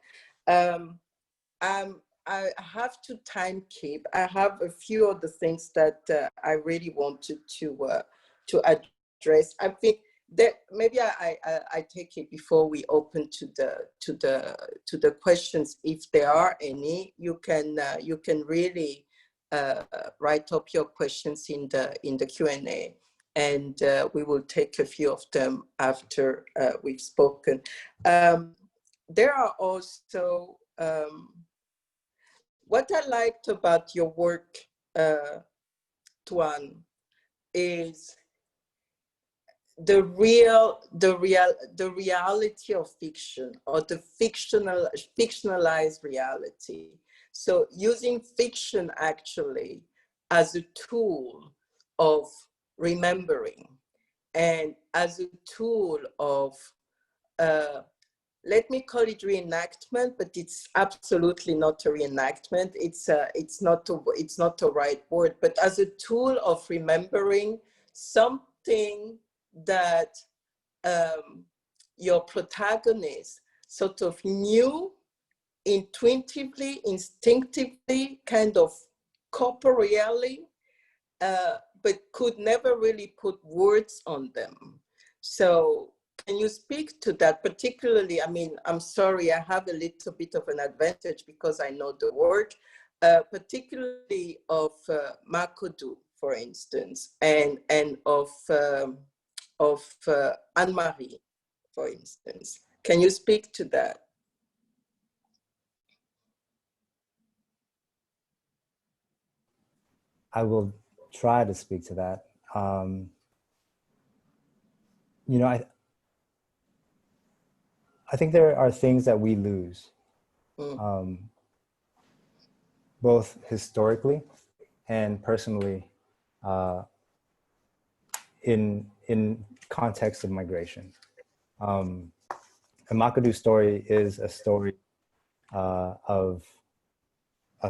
I have to time keep. I have a few other things that I really wanted to address. I think that maybe I take it before we open to the questions, if there are any. You can really write up your questions in the Q&A, and we will take a few of them after we've spoken. There are also what I liked about your work, Tuấn, is the reality of fiction, or the fictionalized reality. So using fiction actually as a tool of remembering, and as a tool of let me call it reenactment, but it's absolutely not a reenactment. It's not a right word, but as a tool of remembering something that your protagonist sort of knew intuitively, instinctively, kind of corporeally, but could never really put words on them. So can you speak to that particularly? I mean, I'm sorry, I have a little bit of an advantage because I know the work, particularly of Makodou, for instance, and of Anne-Marie, for instance. Can you speak to that? I will try to speak to that. You know, I think there are things that we lose, both historically and personally, in context of migration. The MOCAA story is a story of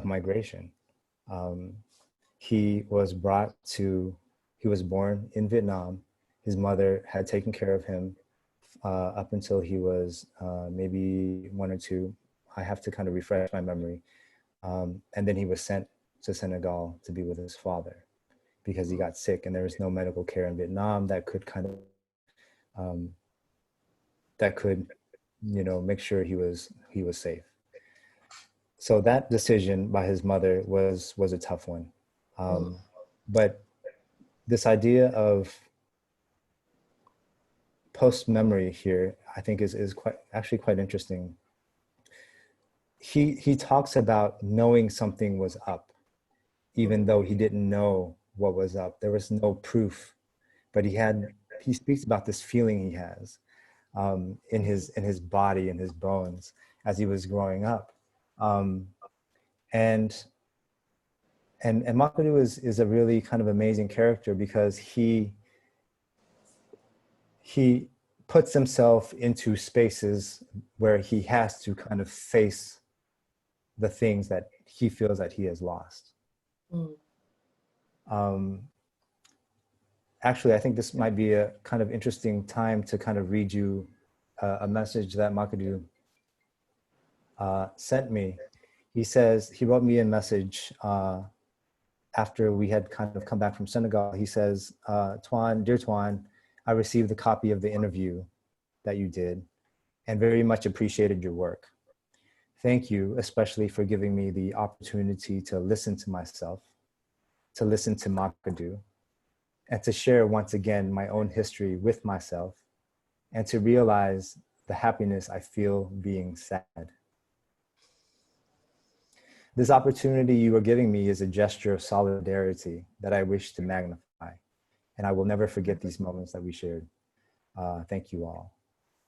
migration. He was born in Vietnam. His mother had taken care of him up until he was maybe 1 or 2. I have to kind of refresh my memory. And then he was sent to Senegal to be with his father because he got sick, and there was no medical care in Vietnam that could kind of, you know, make sure he was safe. So that decision by his mother was a tough one. But this idea of post-memory here, I think is quite interesting. He talks about knowing something was up, even though he didn't know what was up. There was no proof, but he speaks about this feeling he has in his body, in his bones, as he was growing up. And MOCAA is a really kind of amazing character because he puts himself into spaces where he has to kind of face the things that he feels that he has lost. Actually, I think this might be a kind of interesting time to kind of read you a message that MOCAA sent me. He says, he wrote me a message after we had kind of come back from Senegal. He says, Tuấn, dear Tuấn, I received a copy of the interview that you did and very much appreciated your work. Thank you, especially for giving me the opportunity to listen to myself, to listen to MOCAA, and to share once again my own history with myself, and to realize the happiness I feel being sad. This opportunity you are giving me is a gesture of solidarity that I wish to magnify, and I will never forget these moments that we shared. Thank you all.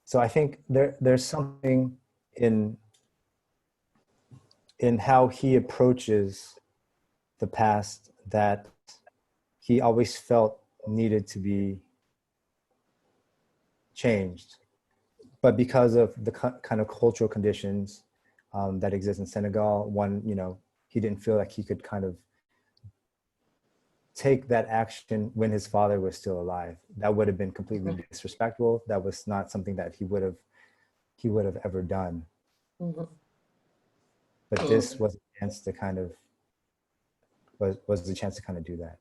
So I think there's something in how he approaches the past that he always felt needed to be changed. But because of the kind of cultural conditions that exist in Senegal, he didn't feel like he could kind of take that action when his father was still alive. That would have been completely disrespectful. That was not something that he would have ever done. But this was a chance to kind of do that.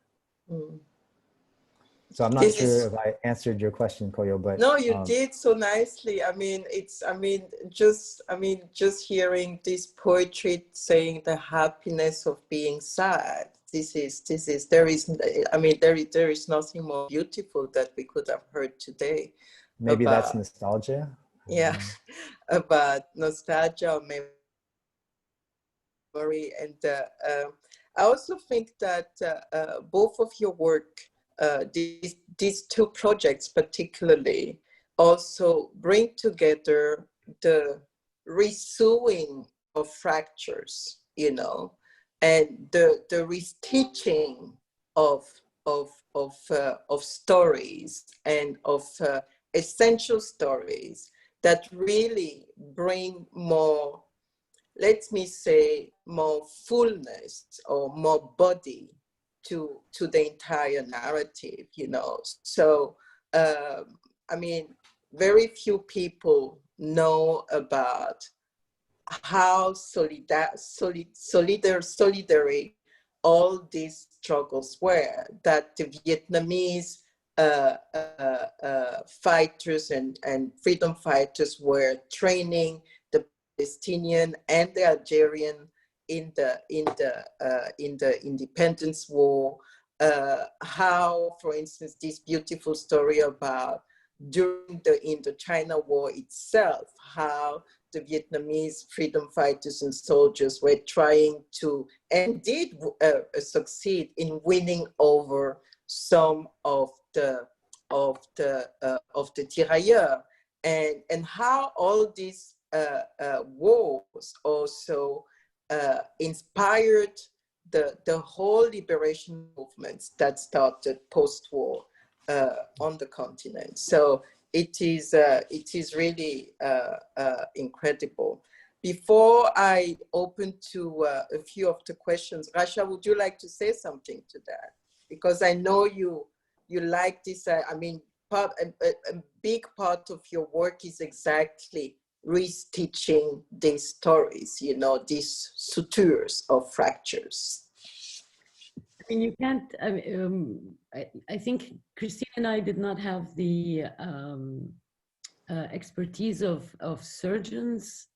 So I'm not sure if I answered your question, Koyo, but no, you did so nicely. Just hearing this poetry saying the happiness of being sad. There is nothing more beautiful that we could have heard today. Maybe that's nostalgia. Yeah, about nostalgia or memory, and I also think that both of your work, these two projects particularly, also bring together the resewing of fractures, and the restitching of stories and of essential stories that really bring more, let me say, more fullness or more body to the entire narrative, So, very few people know about how solidary all these struggles were, that the Vietnamese fighters and freedom fighters were training the Palestinian and the Algerian in the independence war. How, for instance, this beautiful story about during the Indochina war itself, how the Vietnamese freedom fighters and soldiers were trying to, and did succeed in winning over some of the tirailleurs, and how all these wars also inspired the whole liberation movements that started post-war on the continent. So it is really incredible. Before I open to a few of the questions, Rasha, would you like to say something to that? Because I know you like this. I mean, a big part of your work is exactly restitching these stories, you know, these sutures of fractures. I mean, you can't, I think Christine and I did not have the expertise of surgeons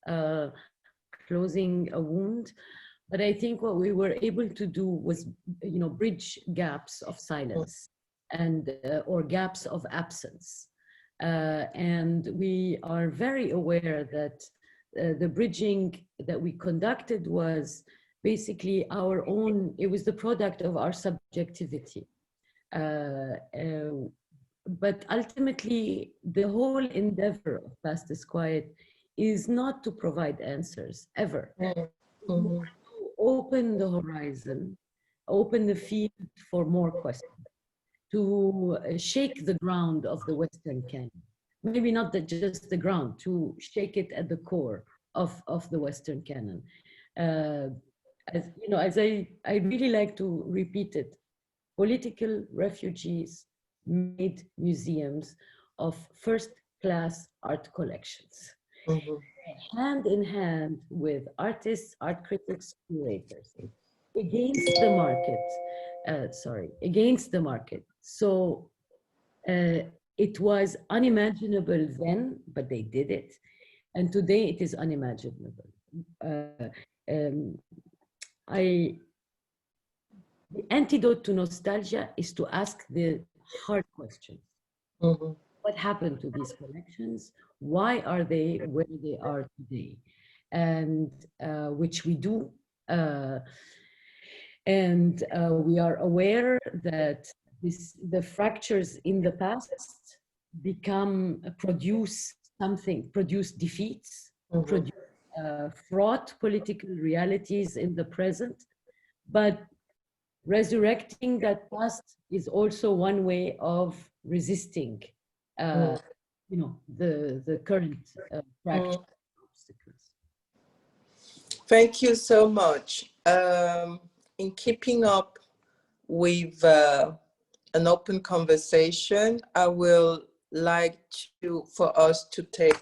closing a wound, but I think what we were able to do was, you know, bridge gaps of silence and or gaps of absence. And we are very aware that the bridging that we conducted was basically our own, it was the product of our subjectivity. But ultimately, the whole endeavor of Past is Quiet is not to provide answers, ever. To open the horizon, open the field for more questions, to shake the ground of the Western canon. Maybe not just the ground, to shake it at the core of the Western canon. As you know, as I really like to repeat it, political refugees made museums of first-class art collections, hand in hand with artists, art critics, curators, against the market. So it was unimaginable then, but they did it, and today it is unimaginable. The antidote to nostalgia is to ask the hard questions. What happened to these collections? Why are they where they are today? And which we do. And we are aware that the fractures in the past produce defeats, produce fraught political realities in the present, but resurrecting that past is also one way of resisting, you know, the current fracture obstacles. Thank you so much. In keeping up with an open conversation, I will like for us to take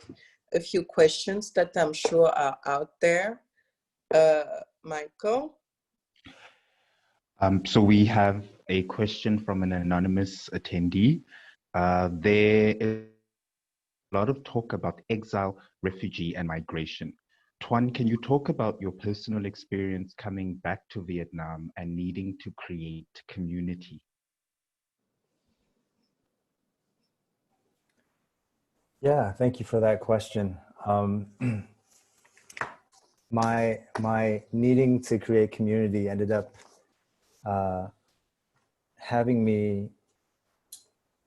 a few questions that I'm sure are out there. Michael? So we have a question from an anonymous attendee. There is a lot of talk about exile, refugee, and migration. Tuấn, can you talk about your personal experience coming back to Vietnam and needing to create community? Yeah, thank you for that question. My needing to create community ended up having me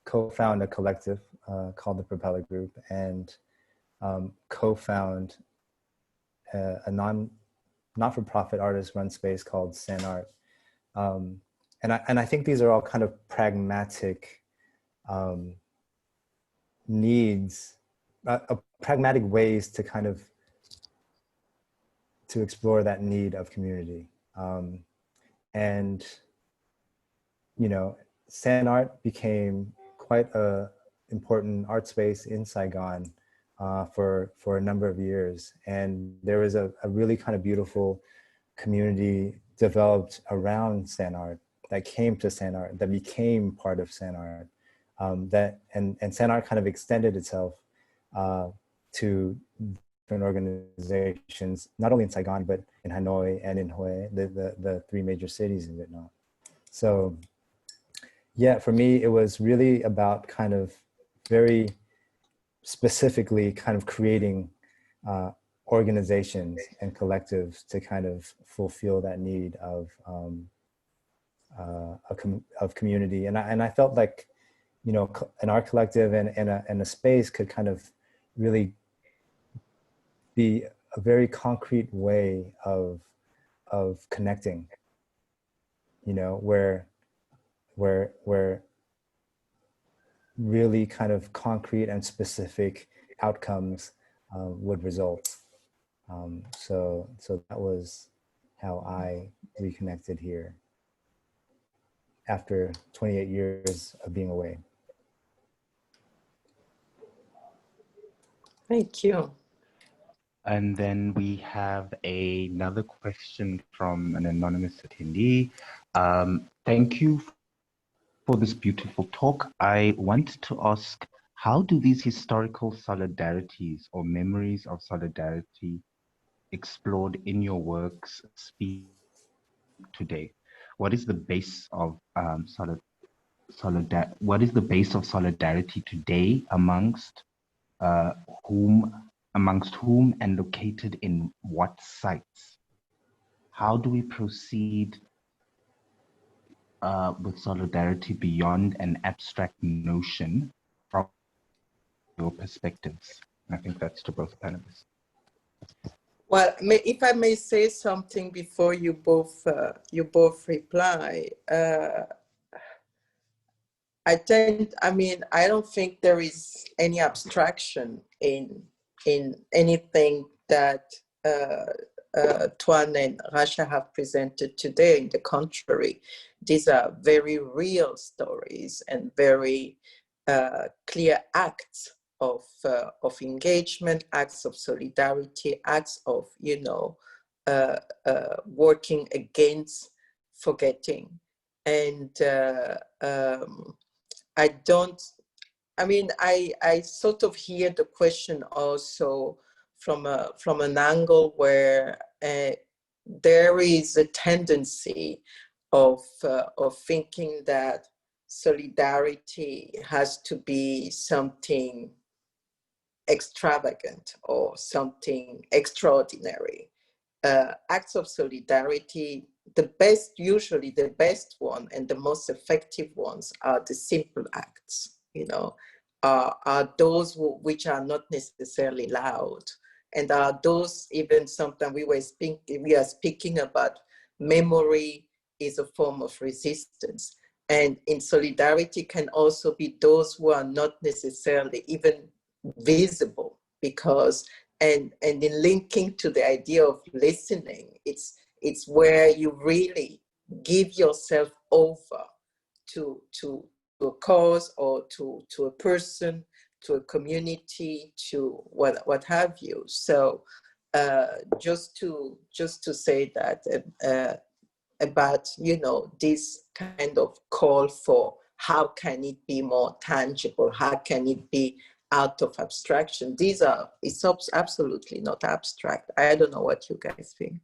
co-found a collective called the Propeller Group, and co-found a not-for-profit artist-run space called San Art. And I think these are all kind of pragmatic needs, pragmatic ways to kind of to explore that need of community. And, you know, San Art became quite a important art space in Saigon for a number of years. And there was a really kind of beautiful community developed around San Art that came to San Art, that became part of San Art. And San Art kind of extended itself to different organizations, not only in Saigon, but in Hanoi and in Hue, the three major cities in Vietnam. So yeah, for me, it was really about kind of very specifically kind of creating organizations and collectives to kind of fulfill that need of community. And I felt like, you know, an art collective and a space could kind of really be a very concrete way of connecting, you know, where really kind of concrete and specific outcomes would result. So that was how I reconnected here after 28 years of being away. Thank you. And then we have another question from an anonymous attendee. Thank you for this beautiful talk. I want to ask, how do these historical solidarities or memories of solidarity explored in your works speak today? What is the base of solidarity today amongst whom and located in what sites? How do we proceed with solidarity beyond an abstract notion from your perspectives? I think that's to both panelists. Well, if I may say something before you both reply, I don't think there is any abstraction in anything that Tuấn and Rasha have presented today. On the contrary, these are very real stories and very clear acts of engagement, acts of solidarity, acts of, you know, working against forgetting. And I sort of hear the question also from an angle where there is a tendency of thinking that solidarity has to be something extravagant or something extraordinary. Acts of solidarity, usually the best one and the most effective ones are the simple acts, you know, are those which are not necessarily loud, and are those, even sometimes we are speaking about memory is a form of resistance. And in solidarity can also be those who are not necessarily even visible, because, and in linking to the idea of listening, it's where you really give yourself over to a cause or to a person, to a community, to what have you. So just to say that about, you know, this kind of call for how can it be more tangible, how can it be out of abstraction. It's absolutely not abstract. I don't know what you guys think.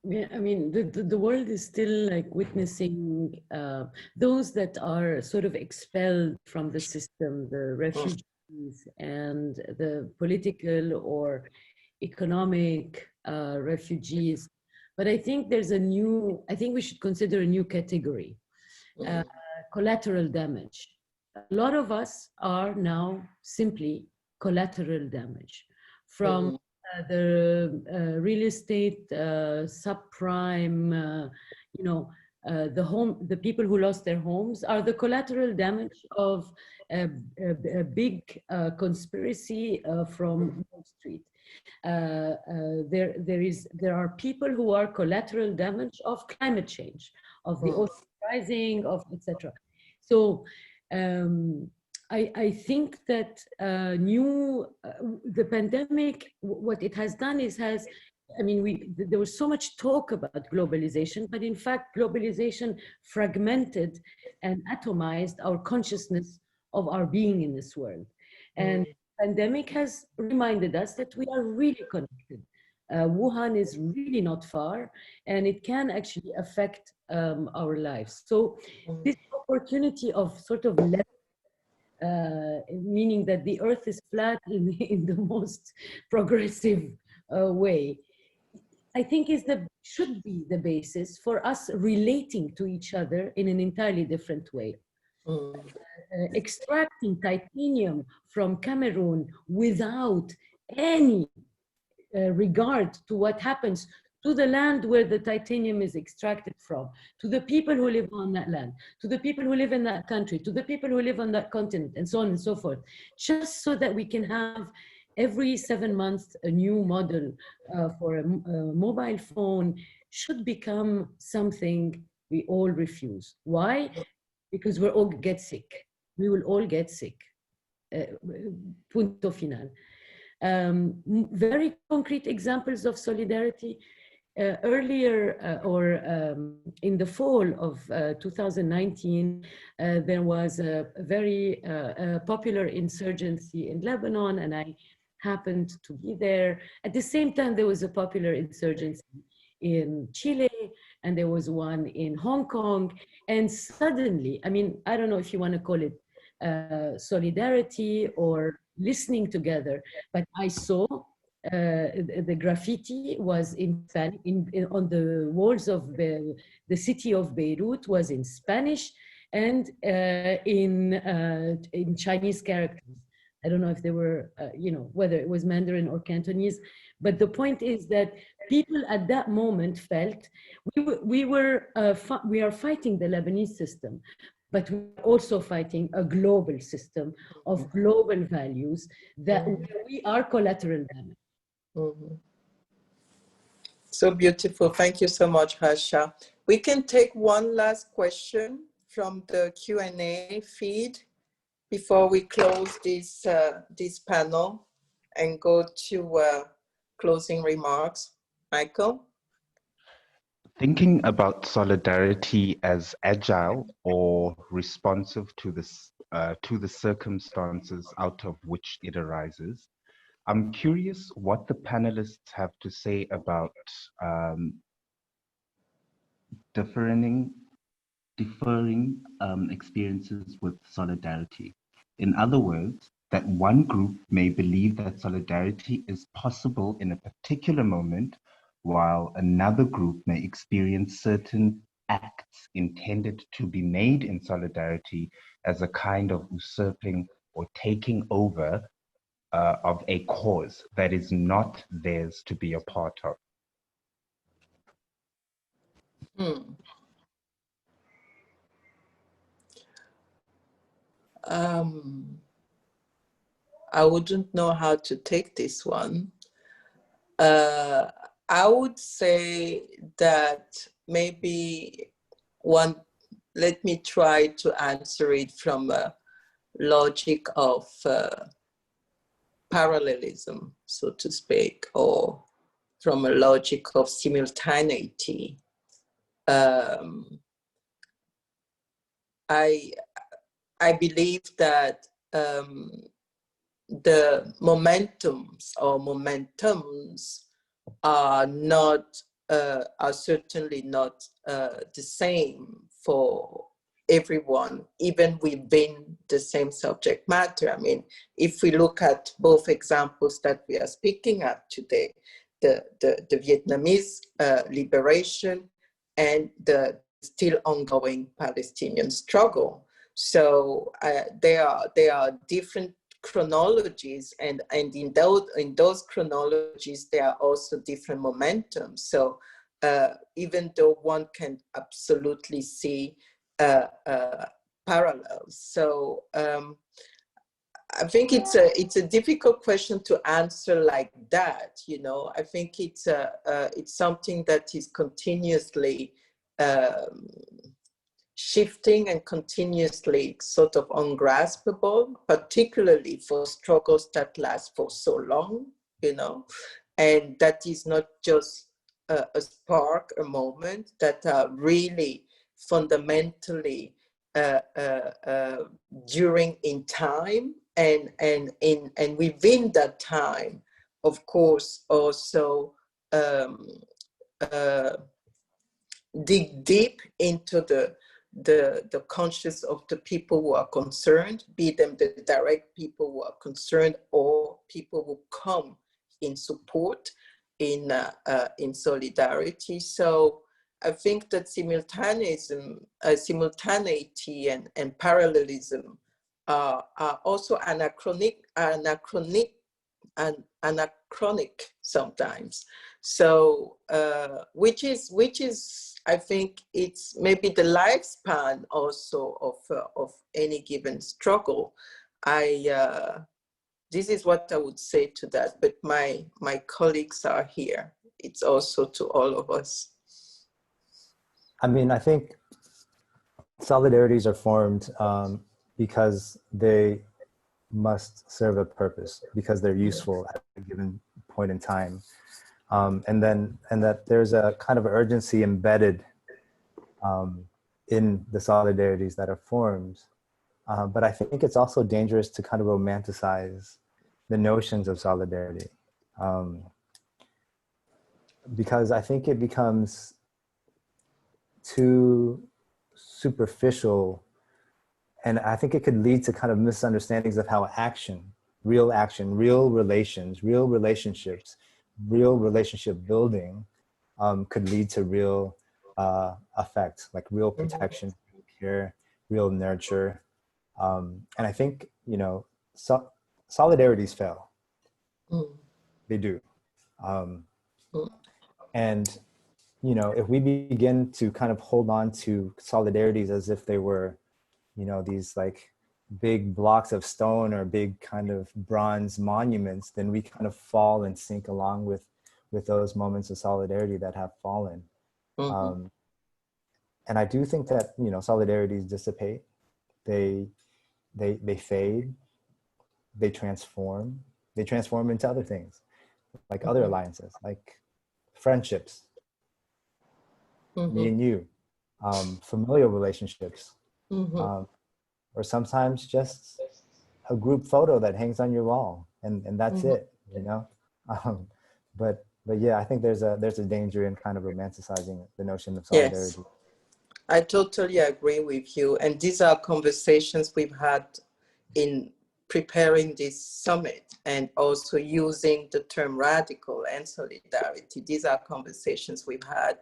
Yeah, I mean, the world is still like witnessing those that are sort of expelled from the system, the refugees and the political or economic refugees. But I think I think we should consider a new category, collateral damage. A lot of us are now simply collateral damage from the real estate subprime, you know, the people who lost their homes are the collateral damage of a big conspiracy from Wall Street. There are people who are collateral damage of climate change, of the ocean rising, of etc. So I think that the pandemic, what it has done is there was so much talk about globalization, but in fact, globalization fragmented and atomized our consciousness of our being in this world. And pandemic has reminded us that we are really connected. Wuhan is really not far, and it can actually affect our lives. So this opportunity of sort of meaning that the earth is flat in the most progressive way, I think should be the basis for us relating to each other in an entirely different way. Extracting titanium from Cameroon without any regard to what happens to the land where the titanium is extracted from, to the people who live on that land, to the people who live in that country, to the people who live on that continent, and so on and so forth, just so that we can have every 7 months a new model for a mobile phone, should become something we all refuse. Why? Because we'll all get sick. We will all get sick. Punto final. Very concrete examples of solidarity. Earlier in the fall of 2019, there was a very popular insurgency in Lebanon, and I happened to be there. At the same time, there was a popular insurgency in Chile, and there was one in Hong Kong. And suddenly, I mean, I don't know if you want to call it solidarity or listening together, but I saw the graffiti was on the walls of the city of Beirut was in Spanish and in Chinese characters. I don't know if they were, whether it was Mandarin or Cantonese, but the point is that people at that moment felt we are fighting the Lebanese system, but we're also fighting a global system of global values that we are collateral damage. So beautiful. Thank you so much, Rasha. We can take one last question from the Q&A feed before we close this panel and go to closing remarks. Michael? Thinking about solidarity as agile or responsive to the circumstances out of which it arises, I'm curious what the panelists have to say about differing experiences with solidarity. In other words, that one group may believe that solidarity is possible in a particular moment, while another group may experience certain acts intended to be made in solidarity as a kind of usurping or taking over of a cause that is not theirs to be a part of. I wouldn't know how to take this one. I would say that maybe let me try to answer it from a logic of parallelism, so to speak, or from a logic of simultaneity. I believe that the momentums are certainly not the same for everyone, even within the same subject matter. I mean, if we look at both examples that we are speaking of today, the Vietnamese liberation and the still ongoing Palestinian struggle. So there are different chronologies, and in those chronologies there are also different momentums. So even though one can absolutely see parallels, so I think it's a difficult question to answer like that. You know, I think it's something that is continuously shifting and continuously sort of ungraspable, particularly for struggles that last for so long, you know, and that is not just a spark, a moment, that are really fundamentally during in time, and within that time, of course, also dig deep into the conscience of the people who are concerned, be them the direct people who are concerned or people who come in support, in solidarity. So I think that simultaneity and parallelism are also anachronic sometimes. So which is I think it's maybe the lifespan also of any given struggle. This is what I would say to that, but my colleagues are here. It's also to all of us. I mean, I think solidarities are formed because they must serve a purpose, because they're useful at a given point in time. And that there's a kind of urgency embedded in the solidarities that are formed. But I think it's also dangerous to kind of romanticize the notions of solidarity, because I think it becomes too superficial, and I think it could lead to kind of misunderstandings of how real relations, real relationships, real relationship building could lead to real effect, like real protection, real care, real nurture. And I think, you know, solidarities fail. They do. And, you know, if we begin to kind of hold on to solidarities as if they were, you know, these like big blocks of stone or big kind of bronze monuments, then we kind of fall and sink along with those moments of solidarity that have fallen. And I do think that, you know, solidarities dissipate, they fade, they transform into other things, like other alliances, like friendships, me and you, familial relationships, or sometimes just a group photo that hangs on your wall, and that's it, you know. But yeah, I think there's a danger in kind of romanticizing the notion of solidarity. Yes, I totally agree with you. And these are conversations we've had in preparing this summit, and also using the term radical and solidarity. These are conversations we've had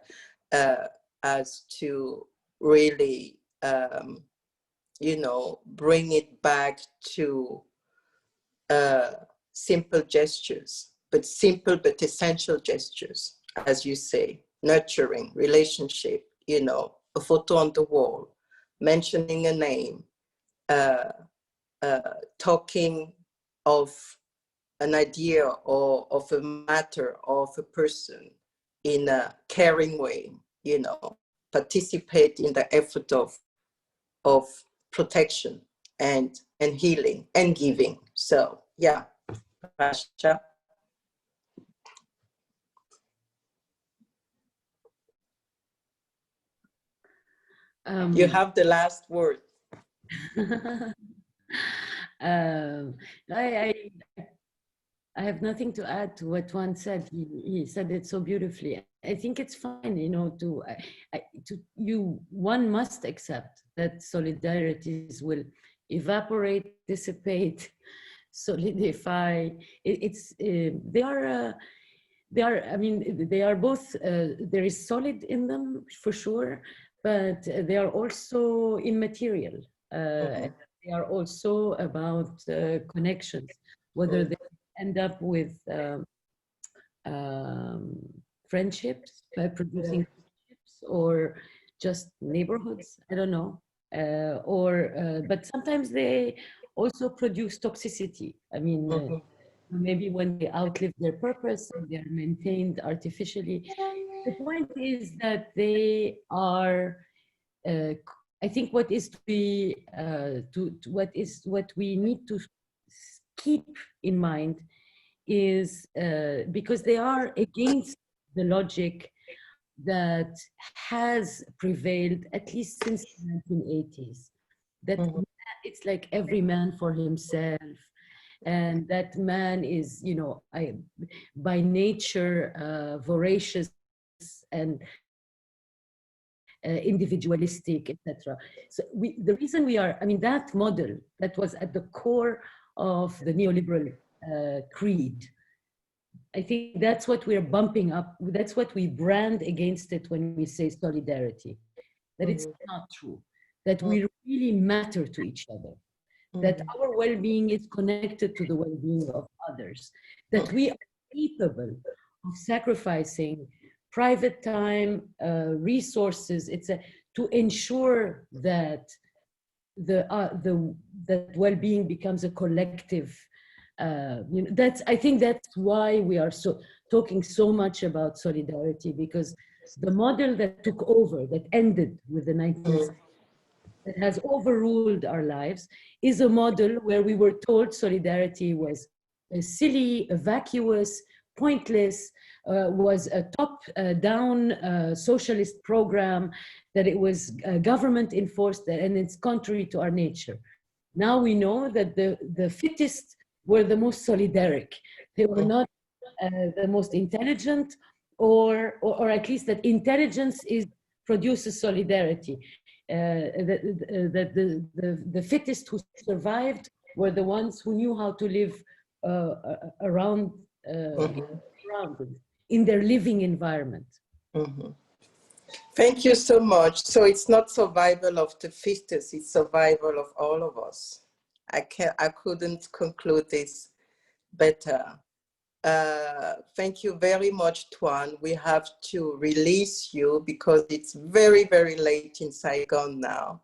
as to really, you know, bring it back to simple gestures, but simple but essential gestures, as you say, nurturing, relationship, you know, a photo on the wall, mentioning a name, talking of an idea or of a matter or of a person in a caring way, you know, participate in the effort of protection and healing and giving. So yeah, Rasha. You have the last word. I have nothing to add to what Tuấn said. He said it so beautifully. I think it's fine, you know, one must accept that solidarities will evaporate, dissipate, solidify. They are, I mean, they are both, there is solid in them for sure, but they are also immaterial. They are also about connections, whether they end up with friendships by producing friendships, or just neighborhoods, I don't know, but sometimes they also produce toxicity. I mean, maybe when they outlive their purpose and they are maintained artificially. The point is that they are, I think what is to be, what we need to keep in mind is, because they are against the logic that has prevailed at least since the 1980s, that it's like every man for himself, and that man is, you know, by nature voracious and individualistic, etc. So the reason we are, I mean, that model that was at the core of the neoliberal creed, I think that's what we're bumping up. That's what we brand against it when we say solidarity, that it's not true, that we really matter to each other, that our well-being is connected to the well-being of others, that we are capable of sacrificing private time, resources, to ensure that that well-being becomes a collective. I think that's why we are talking so much about solidarity, because the model that took over, that ended with the 19th, that has overruled our lives, is a model where we were told solidarity was silly, vacuous, pointless, was a top-down socialist program, that it was government enforced, and it's contrary to our nature. Now we know that the fittest were the most solidaric. They were not the most intelligent, or at least that intelligence produces solidarity. That the fittest who survived were the ones who knew how to live around in their living environment. Thank you so much. So it's not survival of the fittest, it's survival of all of us. I couldn't conclude this better. Thank you very much, Tuấn. We have to release you because it's very, very late in Saigon now,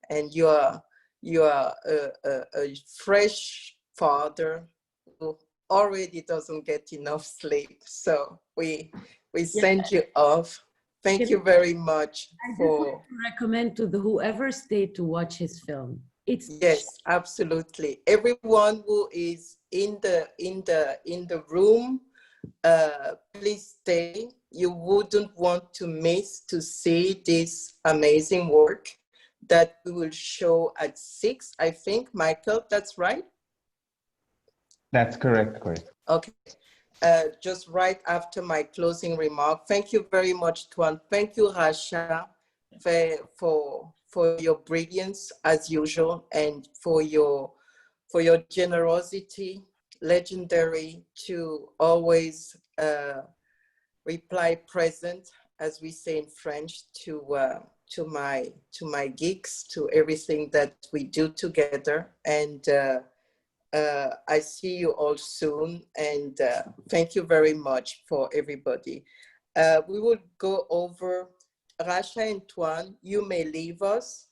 and you are a fresh father who already doesn't get enough sleep. So we send you off. Thank you very much. I just want to recommend to whoever stayed to watch his film. Yes, absolutely. Everyone who is in the room, please stay. You wouldn't want to miss to see this amazing work that we will show at 6, I think. Michael, that's right? That's correct, correct. Okay. Just right after my closing remark. Thank you very much, Tuấn. Thank you, Rasha, for your brilliance as usual, and for your generosity, legendary, to always reply present, as we say in French, to my gigs, to everything that we do together. And I see you all soon, and thank you very much for everybody. We will go over Rasha and Tuấn. You may leave us